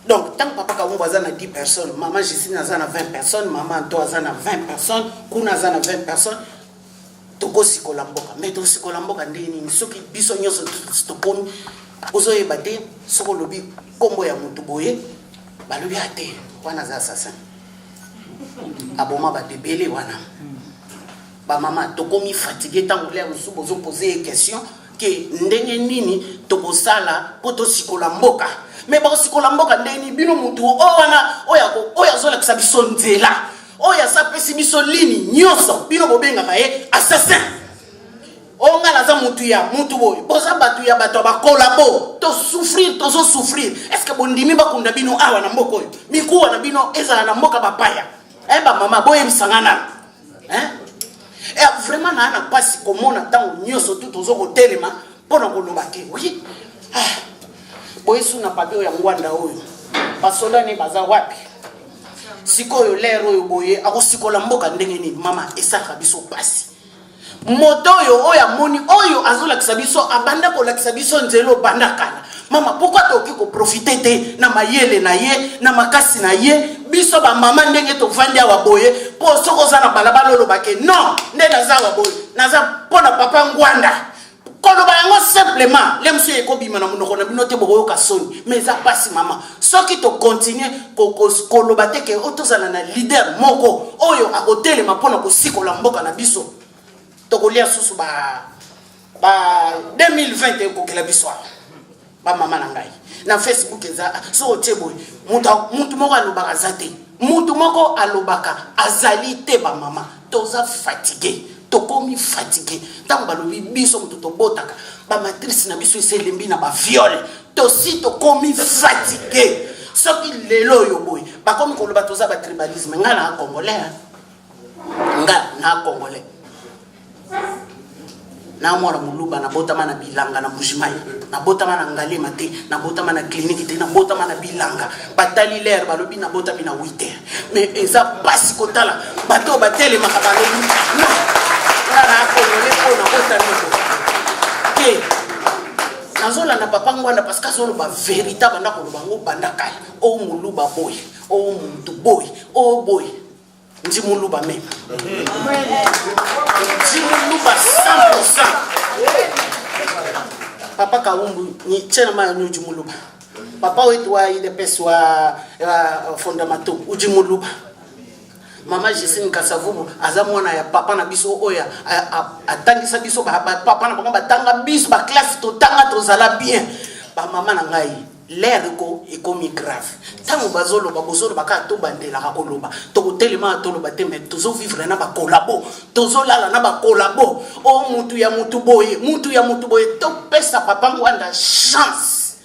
Donc tant que papa Kaumbu aza na 10 personnes mama Justine aza na 20 personnes mama Anto aza na 20 personnes kuna aza na 20 personnes tokosikola mboka mais tosikola mboka ndeni soki biso nyonso tokomi ozoyeba te soko lobi kombo ya mutu boye balobi ate wana za assassin aboma badebele wana ba mama tokomi fatigué tant que les bozo poser question
ke ndenge nini tokosala po tosikola mboka. Mais bakosikola mboka ndenge nini bino mutu oyo azolakisa biso nzela oyo asapesi biso lini nyonso bino bobengaka ye assassin. Onga naza mutu ya mutu boy boza batu ya bato bakolabo to souffrir tozo souffrir. Est-ce que bondimi bakunda bino awa na mboka oyo mikuwa na bino ezala na mboka bapaya ba mama boye msangana et vraiment na pasi komona tango nyonso tout tozo kotelema pona koloba ke oui boye suna papio ya ngwanda oyo basoda ne baza wapi sikoyo lero oyo boye akosikola mboka ndenge nini mama esaka biso pasi moto oyo amoni oyo azolakisa biso abanda kolakisa biso nzelo banda kala mama pourquoi toki ko profiter te na mayele na ye na makasi na ye biso ba mama ndenge to vandi awa boye po soko za na balabala loloba ke non nde naza wa boye naza pona papa ngwanda koloba yango simplement le monsieur ekobima na munoko na bino te boyo kasoni mais ça passe mama soki to continuer koloba te ke otozana na leader moko oyo akotelema pona kosikola mboka na biso tokolia susu ba 2020 ekokela biso ba mama na ngai na Facebook eza so oteboy mutu moko alobaka zate mutu moko alobaka azali te ba mama toza fatigué tokomi fatigué tango balobi biso mutu tobotaka ba matrice na biso eselembi na ba viol tosi tokomi fatigué soki lelo yo boy bakomi koloba toza ba tribalisme nga na congolais na mwana muluba na botama na bilanga na mujimai na botama na ngalema te na botama na clinique te na botama na bilanga batali l'air balobi na botami na 8h mais eza pasi kotala bato batele makabalobi non na akongole pona botami ke nazola na papa ngwana parce que solo ba véritable na koloba ngo bandaka o muluba boy o muntu boy o boy Njimuluba même. Njimuluba 100%. Papa Kaumbu ni tena maya ni Njimuluba. Papa wetu wa ile pesa wa fondamato Njimuluba. Mama Jesine Kasavubu azamwana ya papa na biso oya atangisa biso papa na bango batanga biso ba classe to tanga to zala bien. Ba mama na ngai l'air est grave. Tant que bazolo babozolo baka to bandela ka koloba to kotelema to loba te mais tozo vivre na ba collabo tozo lala na ba collabo o mutu ya mutu boye to pesa papa ngwanda chance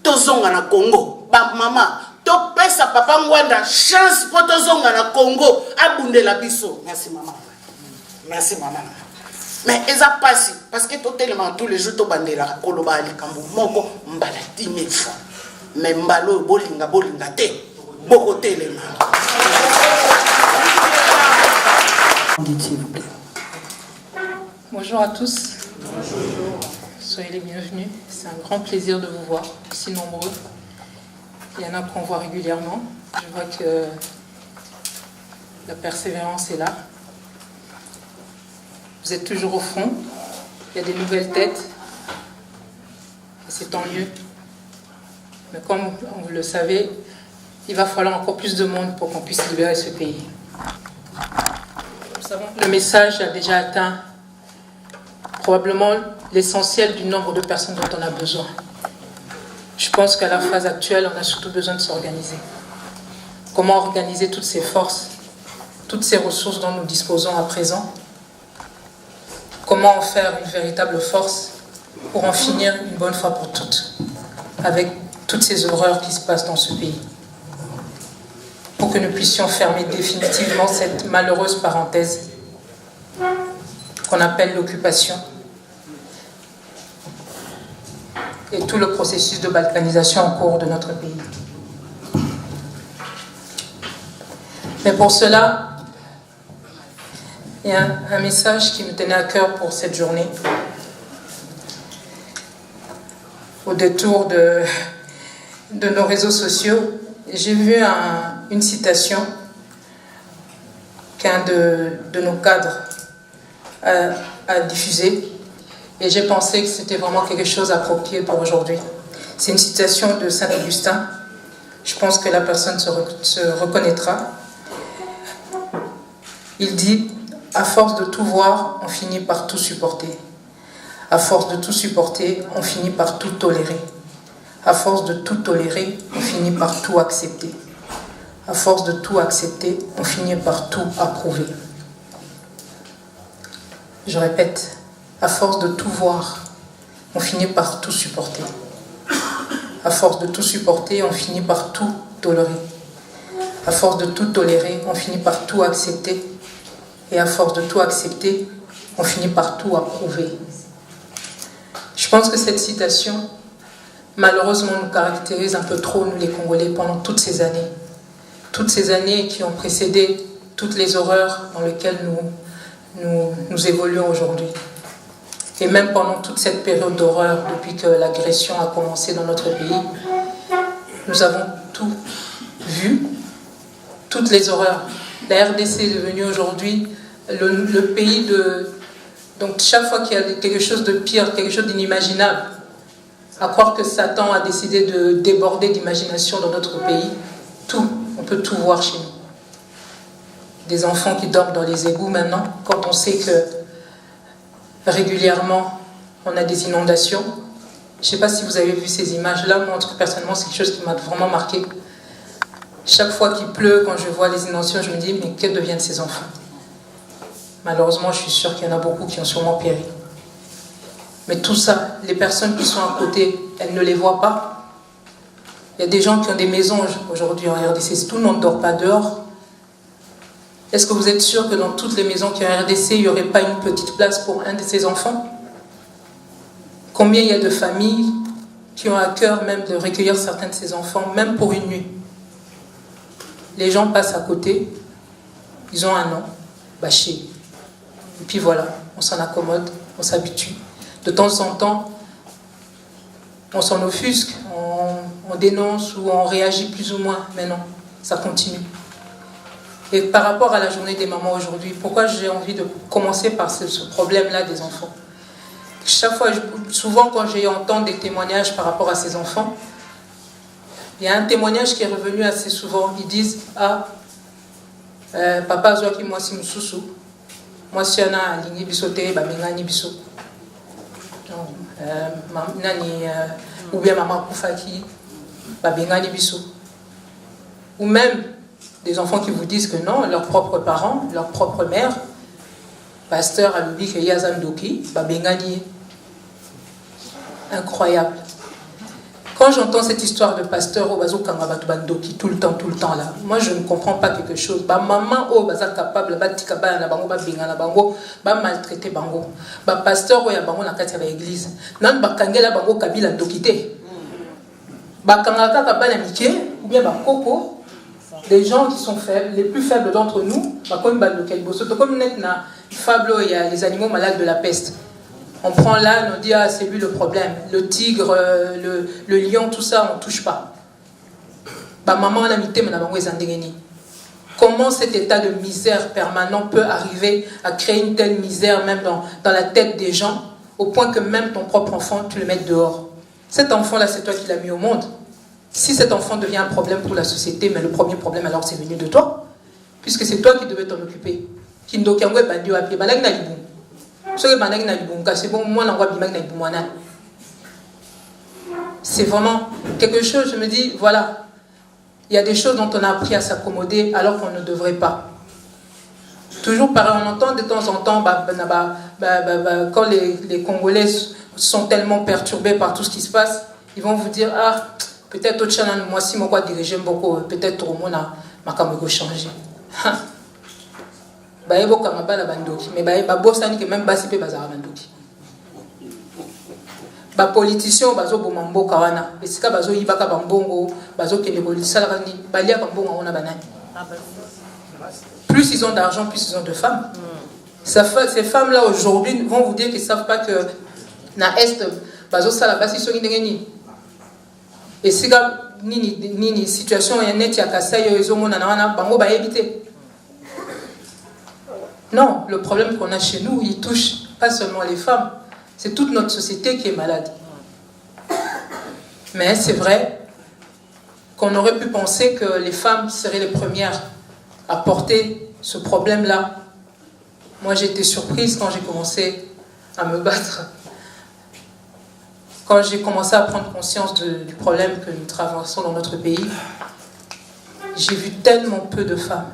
tozonga na Congo ba mama to pesa papa ngwanda chance po tozonga na Congo abundela biso. Merci maman. Mais eza pasi parce que totalement tous les jours to bandela koloba likambo moko mbala 10 000 fois mais mbalo bolinga te boko telema.
Bonjour à tous. Soyez les bienvenus. C'est un grand plaisir de vous voir si nombreux. Il y en a qu'on voit régulièrement. Je vois que la persévérance est là. Vous êtes toujours au front, il y a des nouvelles têtes, et c'est tant mieux. Mais comme vous le savez, il va falloir encore plus de monde pour qu'on puisse libérer ce pays. Nous savons que le message a déjà atteint probablement l'essentiel du nombre de personnes dont on a besoin. Je pense qu'à la phase actuelle, on a surtout besoin de s'organiser. Comment organiser toutes ces forces, toutes ces ressources dont nous disposons à présent? Comment en faire une véritable force pour en finir une bonne fois pour toutes avec toutes ces horreurs qui se passent dans ce pays? Pour que nous puissions fermer définitivement cette malheureuse parenthèse qu'on appelle l'occupation et tout le processus de balkanisation en cours de notre pays. Mais pour cela, il y a un message qui me tenait à cœur pour cette journée. Au détour de nos réseaux sociaux, j'ai vu une citation qu'un de nos cadres a diffusée et j'ai pensé que c'était vraiment quelque chose approprié pour aujourd'hui. C'est une citation de Saint Augustin. Je pense que la personne se reconnaîtra. Il dit: à force de tout voir, on finit par tout supporter. À force de tout supporter, on finit par tout tolérer. À force de tout tolérer, on finit par tout accepter. À force de tout accepter, on finit par tout approuver. Je répète, à force de tout voir, on finit par tout supporter. À force de tout supporter, on finit par tout tolérer. À force de tout tolérer, on finit par tout accepter. Et à force de tout accepter, on finit par tout approuver. Je pense que cette citation, malheureusement, nous caractérise un peu trop, nous les Congolais, pendant toutes ces années. Toutes ces années qui ont précédé toutes les horreurs dans lesquelles nous évoluons aujourd'hui. Et même pendant toute cette période d'horreur, depuis que l'agression a commencé dans notre pays, nous avons tout vu, toutes les horreurs. La RDC est devenue aujourd'hui le pays de... Donc chaque fois qu'il y a quelque chose de pire, quelque chose d'inimaginable, à croire que Satan a décidé de déborder d'imagination dans notre pays, tout, on peut tout voir chez nous. Des enfants qui dorment dans les égouts maintenant, quand on sait que régulièrement on a des inondations. Je ne sais pas si vous avez vu ces images-là, moi en tout cas personnellement c'est quelque chose qui m'a vraiment marqué. Chaque fois qu'il pleut, quand je vois les inondations, je me dis mais que deviennent ces enfants? Malheureusement, je suis sûre qu'il y en a beaucoup qui ont sûrement péri. Mais tout ça, les personnes qui sont à côté, elles ne les voient pas. Il y a des gens qui ont des maisons aujourd'hui en RDC. Tout le monde ne dort pas dehors. Est-ce que vous êtes sûr que dans toutes les maisons qui ont en RDC, il n'y aurait pas une petite place pour un de ces enfants? Combien il y a de familles qui ont à cœur même de recueillir certains de ces enfants, même pour une nuit? Les gens passent à côté, ils ont un an, bâché. Et puis voilà, on s'en accommode, on s'habitue. De temps en temps, on s'en offusque, on dénonce ou on réagit plus ou moins, mais non, ça continue. Et par rapport à la journée des mamans aujourd'hui, pourquoi j'ai envie de commencer par ce problème-là des enfants? Chaque fois, souvent quand j'entends des témoignages par rapport à ces enfants, il y a un témoignage qui est revenu assez souvent. Ils disent « Ah, papa zoaki moi si mususu, moi si ana alingi biso te, ba mengani biso. » Ou bien maman kufaki, ba bengani biso. Ou même des enfants qui vous disent que non, leurs propres parents, leur propre mère, pasteur alubi que yazan doki, ba bengani. Incroyable. Quand j'entends cette histoire de pasteur au bazo kangabatu bandoki tout le temps là, moi je ne comprends pas quelque chose. Ba maman au baza capable ba tikaba na bango ba binga na bango ba maltraiter bango. Ba pasteur o ya bango na kati ya église. Nan ba kangela bango kabila ndokité. Ba kangaka ka bana mike ou bien ba koko, des gens qui sont faibles, les plus faibles d'entre nous, ba comme ba lokel boso to comme net na fablo il y a les animaux malades de la peste. On prend l'âne, on dit ah c'est lui le problème. Le tigre, le lion, tout ça, on ne touche pas. Bah maman on a mis comment cet état de misère permanent peut arriver à créer une telle misère même dans la tête des gens, au point que même ton propre enfant, tu le mets dehors. Cet enfant-là, c'est toi qui l'as mis au monde. Si cet enfant devient un problème pour la société, mais le premier problème alors c'est venu de toi, puisque c'est toi qui devais t'en occuper. C'est vraiment quelque chose, je me dis, voilà, il y a des choses dont on a appris à s'accommoder alors qu'on ne devrait pas. Toujours pareil, on entend de temps en temps, quand les Congolais sont tellement perturbés par tout ce qui se passe, ils vont vous dire, ah, peut-être au Tchana, moi si moi diriger beaucoup, peut-être au monde ma caméra changer. Mais même basi pe bazara bandoki. Ba politicien bazo bomambo kawana, esika bazo yibaka bambongo, bazo kende bolisala ni balia bambongo ona banani. Plus ils ont d'argent, plus ils ont de femmes. Ces femmes-là aujourd'hui vont vous dire qu'ils ne savent pas que na est bazo sala basi so ngeni. Esika nini situation ya net ya kasai yo ezomona na wana bango ba éviter. Non, le problème qu'on a chez nous, il touche pas seulement les femmes, c'est toute notre société qui est malade. Mais c'est vrai qu'on aurait pu penser que les femmes seraient les premières à porter ce problème-là. Moi, j'ai été surprise quand j'ai commencé à me battre quand j'ai commencé à prendre conscience du problème que nous traversons dans notre pays, j'ai vu tellement peu de femmes.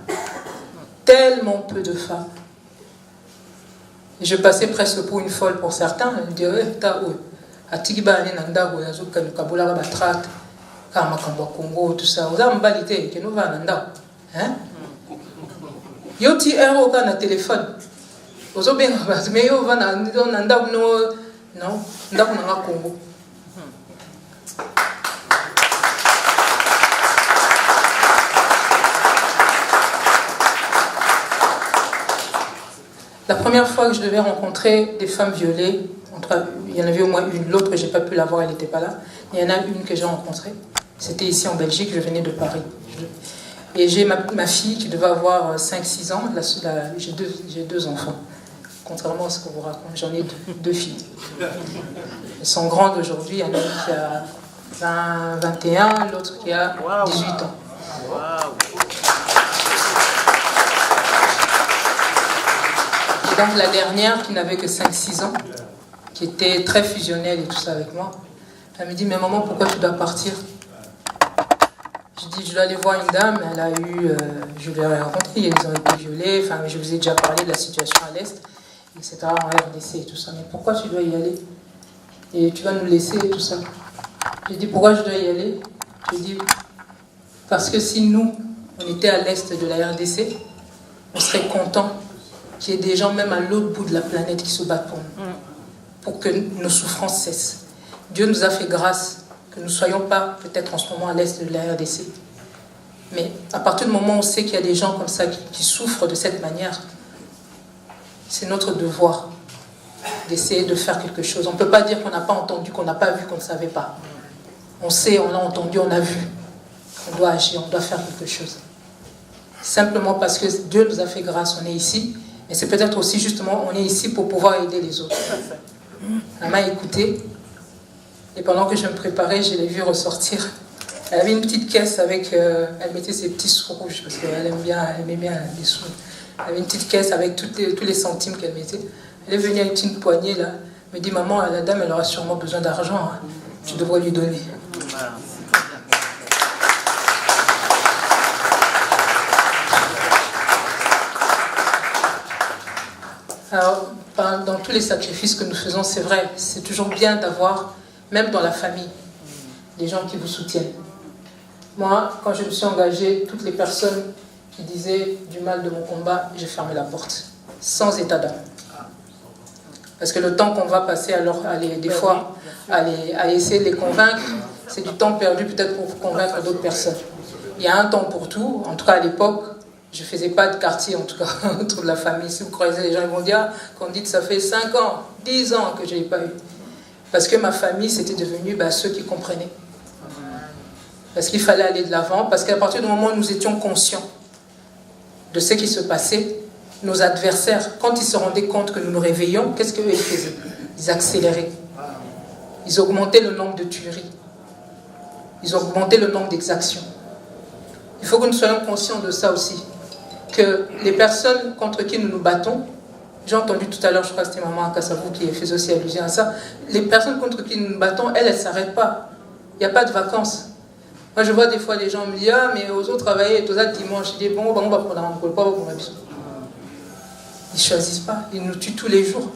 Tellement peu de femmes. Et je passais presque pour une folle pour certains. Je me disais, Atigiba Nanda, Kabola Batrat, Kamakambo Congo, tout ça. Vous avez une balité, que nous va Nanda. Hein? Yoti Ero na téléphone. Vous avez bien, mais yo va Nanda, non, Nanda Congo. La première fois que je devais rencontrer des femmes violées, il y en avait au moins une, l'autre je n'ai pas pu la voir, elle n'était pas là. Il y en a une que j'ai rencontrée, c'était ici en Belgique, je venais de Paris. Et j'ai ma fille qui devait avoir 5-6 ans, j'ai 2 enfants. Contrairement à ce qu'on vous raconte, j'en ai 2 filles. Elles sont grandes aujourd'hui, il y en a une qui a 21, l'autre qui a 18 ans. Et donc la dernière qui n'avait que 5-6 ans, qui était très fusionnelle et tout ça avec moi, elle me dit, mais maman, pourquoi tu dois partir? Je dis, je dois aller voir une dame, elle a eu, je l'ai rencontrée, ils ont été violés, enfin, je vous ai déjà parlé de la situation à l'Est, etc., en RDC et tout ça, mais pourquoi tu dois y aller? Et tu vas nous laisser et tout ça. Je dis, pourquoi je dois y aller? Je dis, parce que si nous, on était à l'Est de la RDC, on serait content qu'il y ait des gens même à l'autre bout de la planète qui se battent pour que nos souffrances cessent. Dieu nous a fait grâce que nous ne soyons pas peut-être en ce moment à l'Est de la RDC. Mais à partir du moment où on sait qu'il y a des gens comme ça qui souffrent de cette manière, c'est notre devoir d'essayer de faire quelque chose. On ne peut pas dire qu'on n'a pas entendu, qu'on n'a pas vu, qu'on ne savait pas. On sait, on a entendu, on a vu. On doit agir, on doit faire quelque chose. Simplement parce que Dieu nous a fait grâce, on est ici. Mais c'est peut-être aussi justement, on est ici pour pouvoir aider les autres. Elle m'a écouté. Et pendant que je me préparais, je l'ai vue ressortir. Elle avait une petite caisse avec... elle mettait ses petits sous rouges parce qu'elle aimait bien les sous. Elle avait une petite caisse avec tous les centimes qu'elle mettait. Elle est venue avec une poignée là. Elle me dit, maman, la dame, elle aura sûrement besoin d'argent. Hein. Tu devrais lui donner. Alors, dans tous les sacrifices que nous faisons, c'est vrai, c'est toujours bien d'avoir, même dans la famille, des gens qui vous soutiennent. Moi, quand je me suis engagée, toutes les personnes qui disaient du mal de mon combat, j'ai fermé la porte, sans état d'âme. Parce que le temps qu'on va passer des fois à essayer de les convaincre, c'est du temps perdu peut-être pour convaincre d'autres personnes. Il y a un temps pour tout, en tout cas à l'époque, je ne faisais pas de quartier, en tout cas, autour de la famille. Si vous croisez les gens, ils vont dire, qu'on dit que ça fait 5 ans, 10 ans que je n'ai pas eu. Parce que ma famille, c'était devenu ceux qui comprenaient. Parce qu'il fallait aller de l'avant, parce qu'à partir du moment où nous étions conscients de ce qui se passait, nos adversaires, quand ils se rendaient compte que nous nous réveillions, qu'est-ce qu'eux ils faisaient? Ils accéléraient. Ils augmentaient le nombre de tueries. Ils augmentaient le nombre d'exactions. Il faut que nous soyons conscients de ça aussi. Que les personnes contre qui nous nous battons, j'ai entendu tout à l'heure, je crois que c'était maman Akassavou qui faisait aussi allusion à ça, les personnes contre qui nous nous battons, elles ne s'arrêtent pas. Il n'y a pas de vacances. Moi, je vois des fois les gens me dire, ah, mais aux autres travailler, tout ça, dimanche, je dis, bon, on va prendre un peu, pas pour ma bisou. Ils ne choisissent pas, ils nous tuent tous les jours.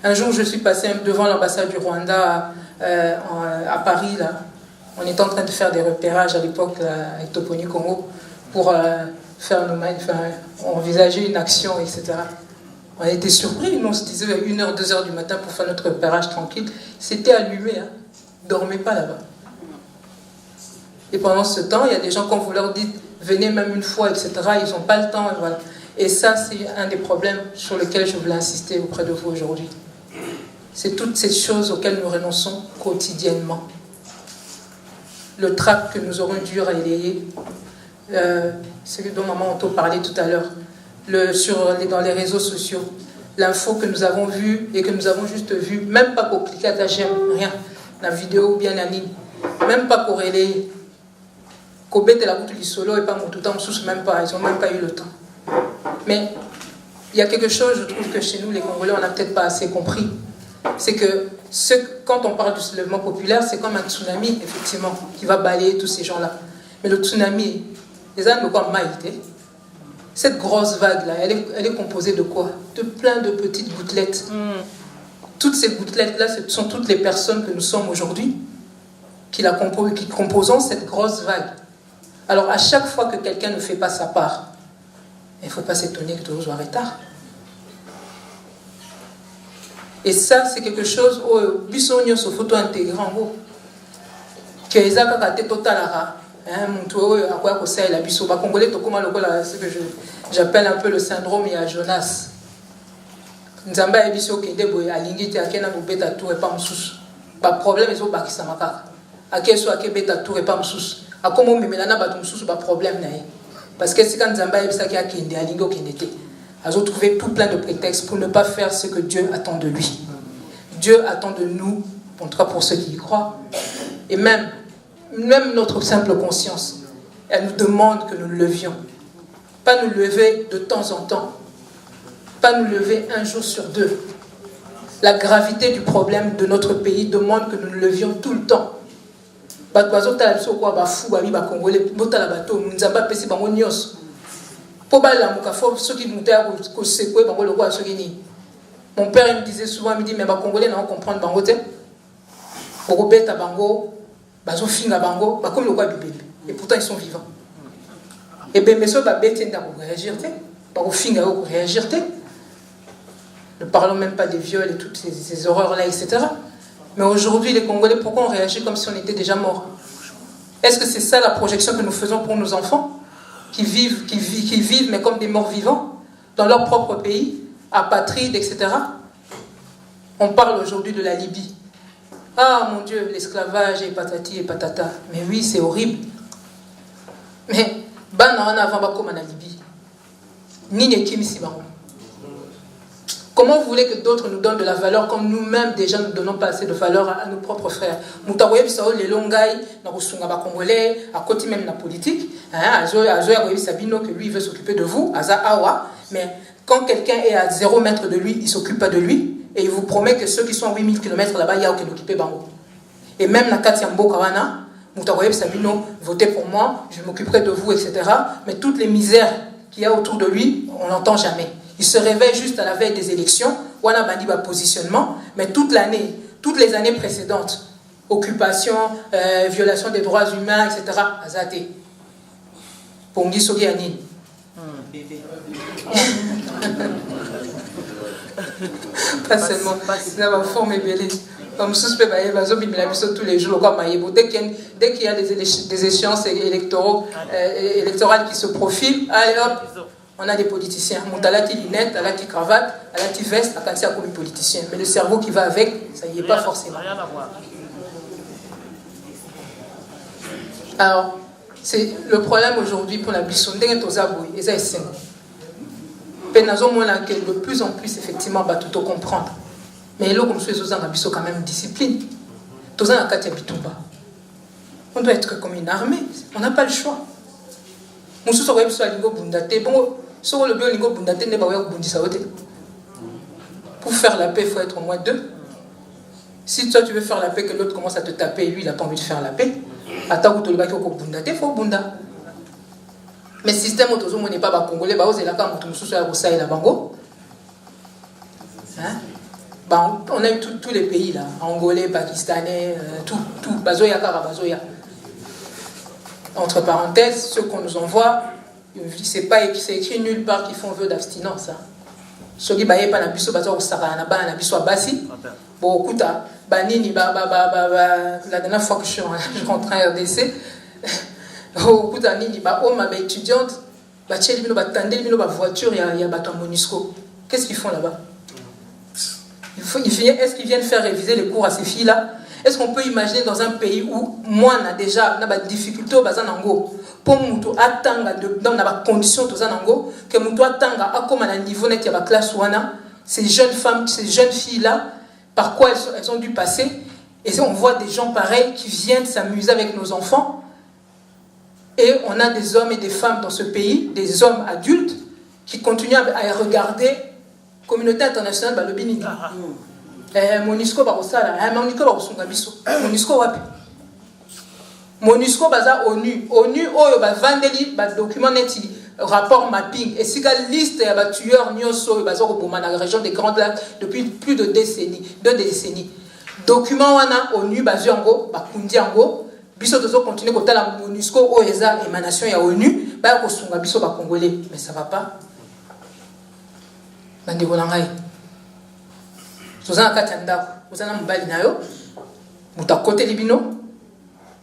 Un jour, je suis passée devant l'ambassade du Rwanda à Paris, là. On était en train de faire des repérages à l'époque avec Toponi Congo pour envisager une action, etc. On a été surpris, nous on se disait à 1h, 2h du matin pour faire notre repérage tranquille. C'était allumé, hein. Ils ne dormaient pas là-bas. Et pendant ce temps, il y a des gens, quand vous leur dites venez même une fois, etc., ils n'ont pas le temps. Et, voilà. Et ça, c'est un des problèmes sur lesquels je voulais insister auprès de vous aujourd'hui. C'est toutes ces choses auxquelles nous renonçons quotidiennement. Le trac que nous aurons dû relayer, ce dont maman Anto parlait tout à l'heure, dans les réseaux sociaux, l'info que nous avons vue et que nous avons juste vue, même pas pour cliquer à ta j'aime, rien, la vidéo ou bien la ligne, même pas pour relayer. Kobet et la route du solo et pas mon tout temps, même pas, ils n'ont même pas eu le temps. Mais il y a quelque chose, je trouve que chez nous, les Congolais, on n'a peut-être pas assez compris, c'est que quand on parle du soulèvement populaire, c'est comme un tsunami, effectivement, qui va balayer tous ces gens-là. Mais le tsunami, les âmes de quoi maïté, cette grosse vague-là, elle est composée de quoi? De plein de petites gouttelettes. Toutes ces gouttelettes-là, ce sont toutes les personnes que nous sommes aujourd'hui qui composons cette grosse vague. Alors, à chaque fois que quelqu'un ne fait pas sa part, il ne faut pas s'étonner que tout soit retard. Et ça, c'est quelque chose où bisogno se photo intégrant que les actes total ce que j'appelle un peu le syndrome à Jonas. Nzamba ebiso kende boye alingi te akena beta tour et pas msusu. Ba problème ezo bakisa makaka. Akeso akebeta tour et pas msusu. Akomo memelana ba msusu ba problème na ye. Parce que si quand Nzamba ebisa ki akende alingi okende te. Azo trouver tout plein de prétextes pour ne pas faire ce que Dieu attend de lui. Dieu attend de nous, en tout cas pour ceux qui y croient, et même notre simple conscience, elle nous demande que nous nous levions. Pas nous lever de temps en temps. Pas nous lever un jour sur deux. La gravité du problème de notre pays demande que nous nous levions tout le temps. Mon père il me disait souvent, il me dit, mais les Congolais n'ont comprendre bango te. Boko beta bango, bazo finga bango, ba comme le quoi bibé. Et pourtant ils sont vivants. Et ben mais ça ba bete nda ko réagir te, bako finga ko réagir te. Ne parlons même pas des viols et toutes ces horreurs là, etc. Mais aujourd'hui les Congolais, pourquoi on réagit comme si on était déjà morts? Est-ce que c'est ça la projection que nous faisons pour nos enfants qui vivent mais comme des morts vivants dans leur propre pays? Apatrides, etc. On parle aujourd'hui de la Libye. Ah mon Dieu, l'esclavage et patati et patata. Mais oui, c'est horrible. Mais, comment vous voulez que d'autres nous donnent de la valeur quand nous-mêmes déjà ne donnons pas assez de valeur à nos propres frères? À côté même de la politique, que lui veut s'occuper de vous, mais quand quelqu'un est à 0 mètre de lui, il ne s'occupe pas de lui. Et il vous promet que ceux qui sont à 8000 km là-bas, il y a aucun occupé bango. Et même na Katia Mbokawana, Moutakoyeb Sabino, votez pour moi, je m'occuperai de vous, etc. Mais toutes les misères qu'il y a autour de lui, on n'entend jamais. Il se réveille juste à la veille des élections, on a bandi ba positionnement, mais toutes les années précédentes, occupation, violation des droits humains, etc. Azate. Pongi Sogi Anine. Pas seulement, il y a une forme ébélée. Comme suspect, tous les jours, dès qu'il y a des échéances électorales qui se profilent, allez hop, on a des politiciens. Montalati lunette, alati cravate, alati veste, alati comme politicien. Mais le cerveau qui va avec, ça n'y est pas forcément. Alors, c'est le problème aujourd'hui pour la Bissonde et Tozaboui, et ça est simple. De plus en plus, effectivement, va tout comprendre. Mais là, comme je suis quand même discipline. On doit être comme une armée. On n'a pas le choix. Pour faire la paix, il faut être au moins 2. Si toi tu veux faire la paix, que l'autre commence à te taper et lui il n'a pas envie de faire la paix, il faut bunda. Mais le système autour n'est pas congolais, on a eu tous les pays là, angolais, pakistanais, tout, bazoya kara bazoya. Entre parenthèses, ceux qu'on nous envoie, c'est écrit nulle part qu'ils font vœu d'abstinence. Ceux qui baillent pas na biso bazo osaka na ba na biso abasi. Bon, kuta banini la dernière fois que je rentre en RDC, kuta nini ba oma ba étudiante, ba tcheli bino ba tandeli bino ba voiture il y a bato MONUSCO. Qu'est-ce qu'ils font là-bas? Est-ce qu'ils viennent faire réviser les cours à ces filles-là? Est-ce qu'on peut imaginer dans un pays où moi on a déjà des difficultés au bazan nango pour mutu atanga dans la condition to zanango que mutu atanga a comme à niveau net ya ba classe wana ces jeunes femmes, ces jeunes filles-là, par quoi elles ont dû passer? Et on voit des gens pareils qui viennent s'amuser avec nos enfants. Et on a des hommes et des femmes dans ce pays, des hommes adultes, qui continuent à regarder la communauté internationale, le Bénin. MONUSCO bakosala MONUSCO bakosunga biso MONUSCO wapi MONUSCO baza ONU oyo bavandeli document neti rapport mapping et sika liste ya batueurs nyonso oyo baza koboma na région des Grands Lacs depuis plus de 2 décennies document wana ONU bazwi yango bakundi yango biso tozo continuer kotala MONUSCO oyo eza émanation ya ONU baya kosunga biso bakongolais mais ça va pas bandeko na ngai toza na kati ya ndako oza na mobali na yo moto akoteli bino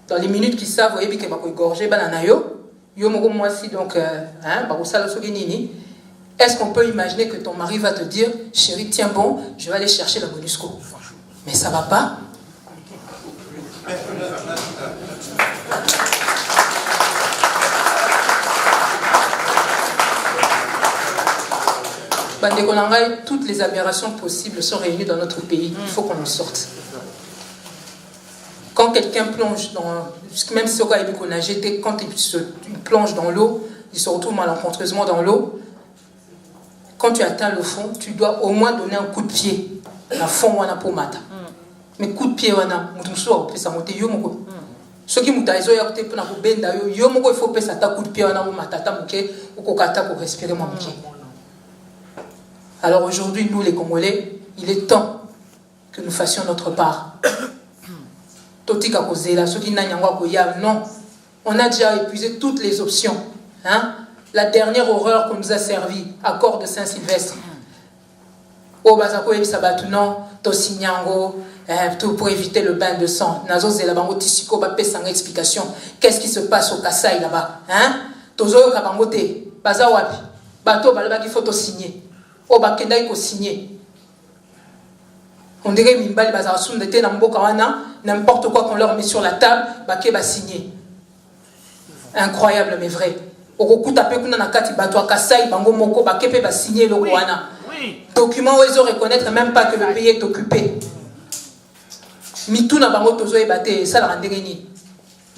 dans les minutes qui savent oyebi ke bakoégorger bana na yo yo moko mwasi donc bakosala soki nini. Est-ce qu'on peut imaginer que ton mari va te dire chérie tiens bon je vais aller chercher la MONUSCO mais ça va pas. Bandeko na ngai, toutes les aberrations possibles sont réunies dans notre pays. Il faut qu'on en sorte. Quand quelqu'un plonge dans... Même si on a jeté, quand il plonge dans l'eau, il se retrouve malencontreusement dans l'eau. Quand tu atteins le fond, tu dois au moins donner un coup de pied. La fond, on a pour mata. Mais coup de pied, on a... Ce qui m'a dit, il faut faire un coup de pied, on a respirer. Alors aujourd'hui, nous les Congolais, il est temps que nous fassions notre part. Non, on a déjà épuisé toutes les options. Hein? La dernière horreur qu'on nous a servi, accord de Saint-Sylvestre. Au Bazako et Sabatu, non, Tosinyango, tout pour éviter le bain de sang. Nazo Zelabango Tissiko, Bapé sans explication. Qu'est-ce qui se passe au Kassai là-bas? Hein? Tozo Kabangote, Bazawapi, Bato Balabaki, faut signer. Oh, bakenda il faut signer. On dirait Mimbali Bazarassoum de Tenambo Kawana, n'importe quoi qu'on leur met sur la table, baké va signer. Incroyable mais vrai. Oko tapé kuna na kati bato Kasai bango moko baké va signer le Rwanda. Document où ils ont reconnaître même pas que le pays est occupé. Mituna bango tozo e baté ça la rendere ni.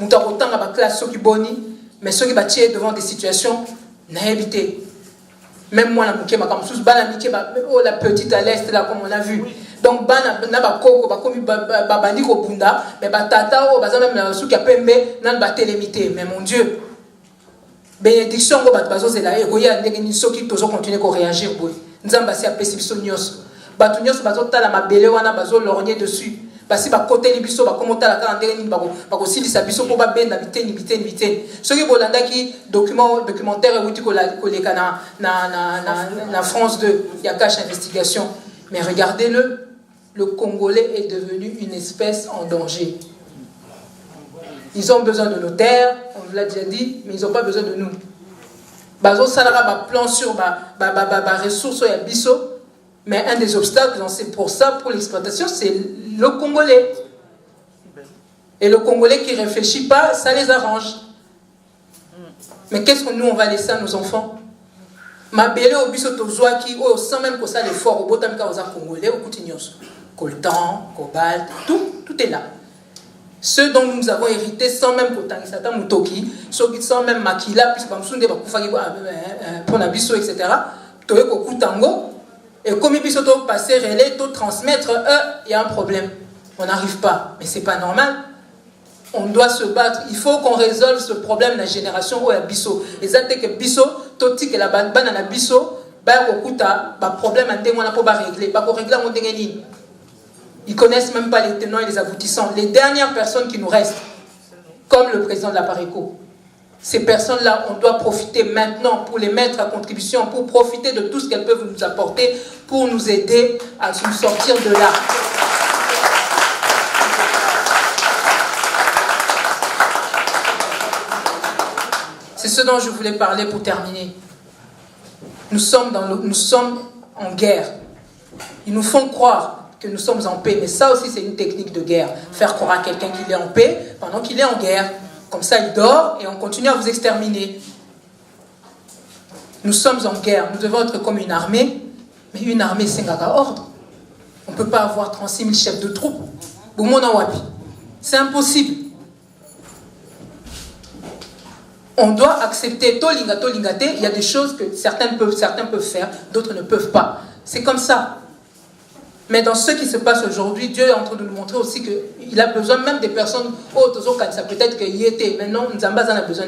Muta kotanga ba classe soki boni, mais ceux qui batie devant des situations n'a évité. Même moi, la petite à l'est, là, comme on a vu. Donc, na ba koko, ba komi ba bandi ko bunda, mais ba tata o baza même sou ki apembe nan ba télémité. Mais mon Dieu, bénédiction go bat bazo zela e koya ndenge ni soki tozo continuer ko réagir boy. Nzamba si apesi biso nyos. Batu nyos bazo tala mabele wana bazo lorgner dessus. Basi ba côté biso ba komota la kala ndenge ni bako silisa biso ko ba benda biteni. Soki bolanda ki documentaire wuti ko leka na France 2, il y a cache investigation. Mais regardez-le, le Congolais est devenu une espèce en danger. Ils ont besoin de nos terres, on vous l'a déjà dit, mais ils n'ont pas besoin de nous. Bazo salara ba plan sur ba ressources ya biso. Mais un des obstacles, c'est pour ça, pour l'exploitation, c'est le Congolais. Et le Congolais qui ne réfléchit pas, ça les arrange. Mais qu'est-ce que nous, on va laisser à nos enfants? Ma belle au biso tozoaki, sans même que ça l'effort, au botamika aux Congolais, au Coutignos. Coltan, cobalt, tout est là. Ceux dont nous avons hérité sans même Kotangisata Mutoki, ceux qui sont même Makila, puisque pour Nabiso, etc. Toyeko Kutango. Et comme ils sont passés relais, tout transmettre, il y a un problème. On n'arrive pas. Mais ce n'est pas normal. On doit se battre. Il faut qu'on résolve ce problème de la génération où il y a Bisso. Et ça, c'est que Bisso, tout ce que la bande à la Bisso, problème à régler. Ils ne connaissent même pas les tenants et les aboutissants. Les dernières personnes qui nous restent, comme le président de la Pareco, ces personnes-là, on doit profiter maintenant pour les mettre à contribution, pour profiter de tout ce qu'elles peuvent nous apporter, pour nous aider à nous sortir de là. C'est ce dont je voulais parler pour terminer. Nous sommes en guerre. Ils nous font croire que nous sommes en paix, mais ça aussi c'est une technique de guerre. Faire croire à quelqu'un qu'il est en paix pendant qu'il est en guerre. Comme ça, il dort et on continue à vous exterminer. Nous sommes en guerre. Nous devons être comme une armée. Mais une armée, c'est un ordre. On ne peut pas avoir 36 000 chefs de troupes. C'est impossible. On doit accepter. Il y a des choses que certains peuvent faire, d'autres ne peuvent pas. C'est comme ça. Mais dans ce qui se passe aujourd'hui, Dieu est en train de nous montrer aussi qu'il a besoin même des personnes autres, ça peut-être qu'il y était. Maintenant, Nzamba en a besoin.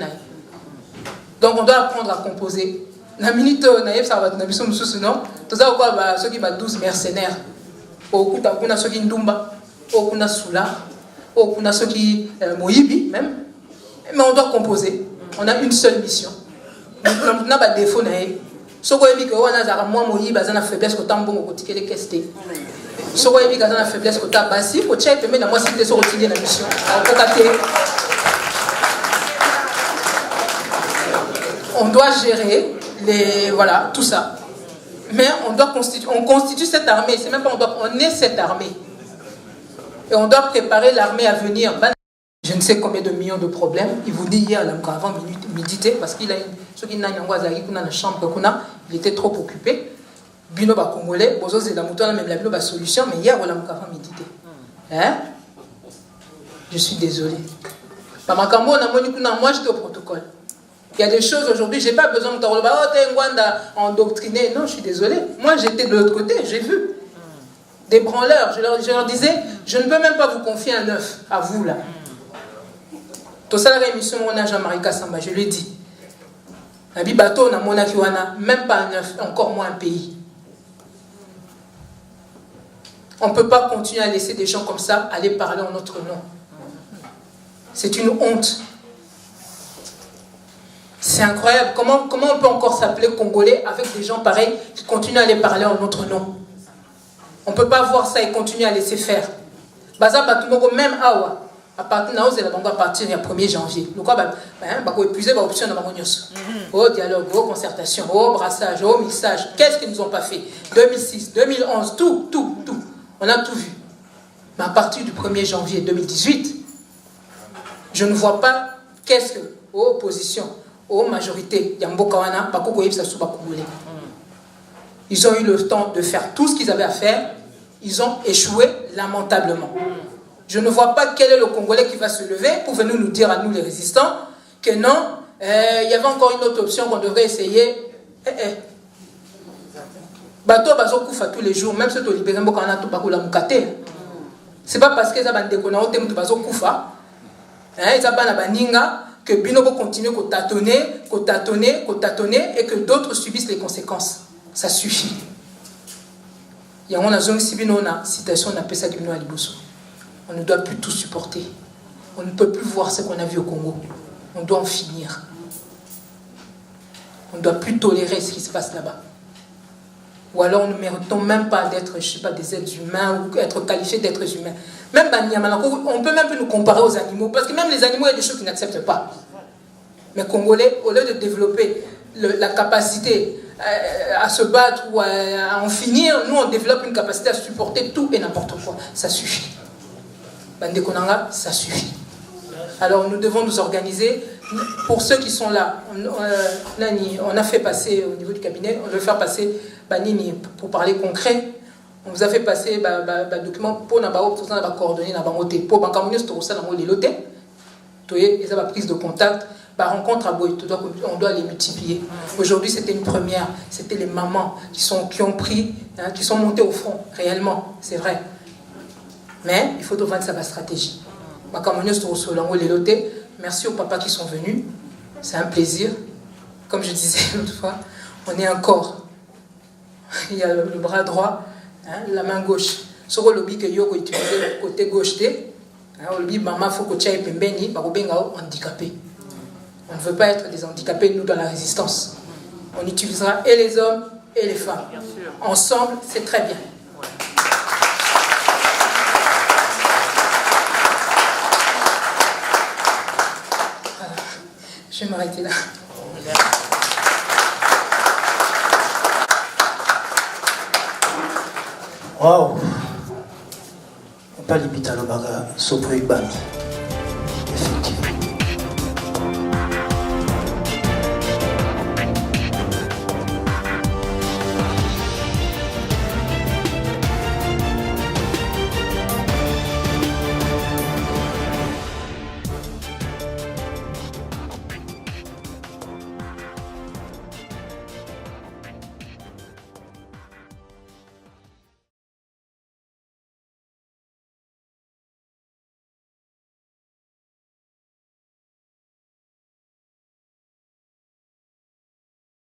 Donc on doit apprendre à composer. La minute, ça va être sinon, tout ça, ceux qui ont 12 mercenaires. Au ceux qui Ndumba, au Soula, au ceux qui Moïbi même. Mais on doit composer. On a une seule mission. On a des défauts. Ce qu'on a dit que on a moins Moïbi, on a faiblesse que tant bon au côté les questés. Ce qu'on a dit que on a faiblesse que tant bassi, faut checker mais moi c'était sur le la mission. On doit gérer voilà tout ça. Mais on constitue cette armée. C'est même pas on est cette armée. Et on doit préparer l'armée à venir. Je ne sais combien de millions de problèmes. Il vous dit hier, avant méditer, parce qu'il a ceux qui n'ont pas la chambre, il était trop occupé. Bino ba congolais, bozo c'est la mouton même la bino solution, mais hier on a avant méditer. Hein? Je suis désolé. Moi j'étais au protocole. Il y a des choses aujourd'hui, je n'ai pas besoin de te endoctriner. Non, je suis désolé. Moi, j'étais de l'autre côté, j'ai vu. Des branleurs. Je leur disais, je ne peux même pas vous confier un œuf à vous, là. Tout ça, la émission, on a Jean-Marie Kassamba, je lui ai dit. Un bateau, on a même pas un œuf, encore moins un pays. On ne peut pas continuer à laisser des gens comme ça aller parler en notre nom. C'est une honte. C'est incroyable. Comment on peut encore s'appeler Congolais avec des gens pareils qui continuent à aller parler en notre nom? On ne peut pas voir ça et continuer à laisser faire. Même Awa, à partir du 1er janvier. Donc, on épuiser l'option dans au dialogue, au concertation, au brassage, au mixage. Qu'est-ce qu'ils ne nous ont pas fait? 2006, 2011, tout. On a tout vu. Mais à partir du 1er janvier 2018, je ne vois pas qu'est-ce que, aux oppositions, aux majorités, ils ont eu le temps de faire tout ce qu'ils avaient à faire. Ils ont échoué lamentablement. Je ne vois pas quel est le Congolais qui va se lever pour venir nous dire à nous les résistants que non, il y avait encore une autre option qu'on devrait essayer. Bateau bazo koufa tous les jours, même si tu libères un a tout bakula mukate. C'est pas parce que ça va déconner au thème de bazo koufa. Ils ça ba baninga que Binobo continue à tâtonner et que d'autres subissent les conséquences. Ça suffit. Il y a une zone si Binona citation on appelle ça Bino à Liboso. On ne doit plus tout supporter. On ne peut plus voir ce qu'on a vu au Congo. On doit en finir. On ne doit plus tolérer ce qui se passe là-bas. Ou alors nous ne méritons même pas d'être, je sais pas, des êtres humains ou être qualifiés d'êtres humains. Même on peut même plus nous comparer aux animaux, parce que même les animaux, il y a des choses qu'ils n'acceptent pas. Mais Congolais, au lieu de développer la capacité à se battre ou à en finir, nous on développe une capacité à supporter tout et n'importe quoi. Ça suffit. Bande Konanga, ça suffit. Alors nous devons nous organiser. Pour ceux qui sont là, on a fait passer au niveau du cabinet, on veut faire passer Banini pour parler concret. On vous a fait passer document pour nous coordonner pour la prise de contact, rencontre à Boy, on doit les multiplier. Aujourd'hui c'était une première, c'était les mamans qui ont pris, qui sont montées au front, réellement, c'est vrai. Mais il faut trouver sa stratégie. Merci aux papas qui sont venus. C'est un plaisir. Comme je disais l'autre fois, on est un corps. Il y a le bras droit, la main gauche. Sur le lobby que Yoko utilise le côté gauche, le lobby maman faut que tu aies pembeni, handicapé. On ne veut pas être des handicapés, nous, dans la résistance. On utilisera et les hommes et les femmes. Ensemble, c'est très bien. Je vais m'arrêter là.
Waouh! Pas limite à l'obaga, Sopo Bami. Effectivement.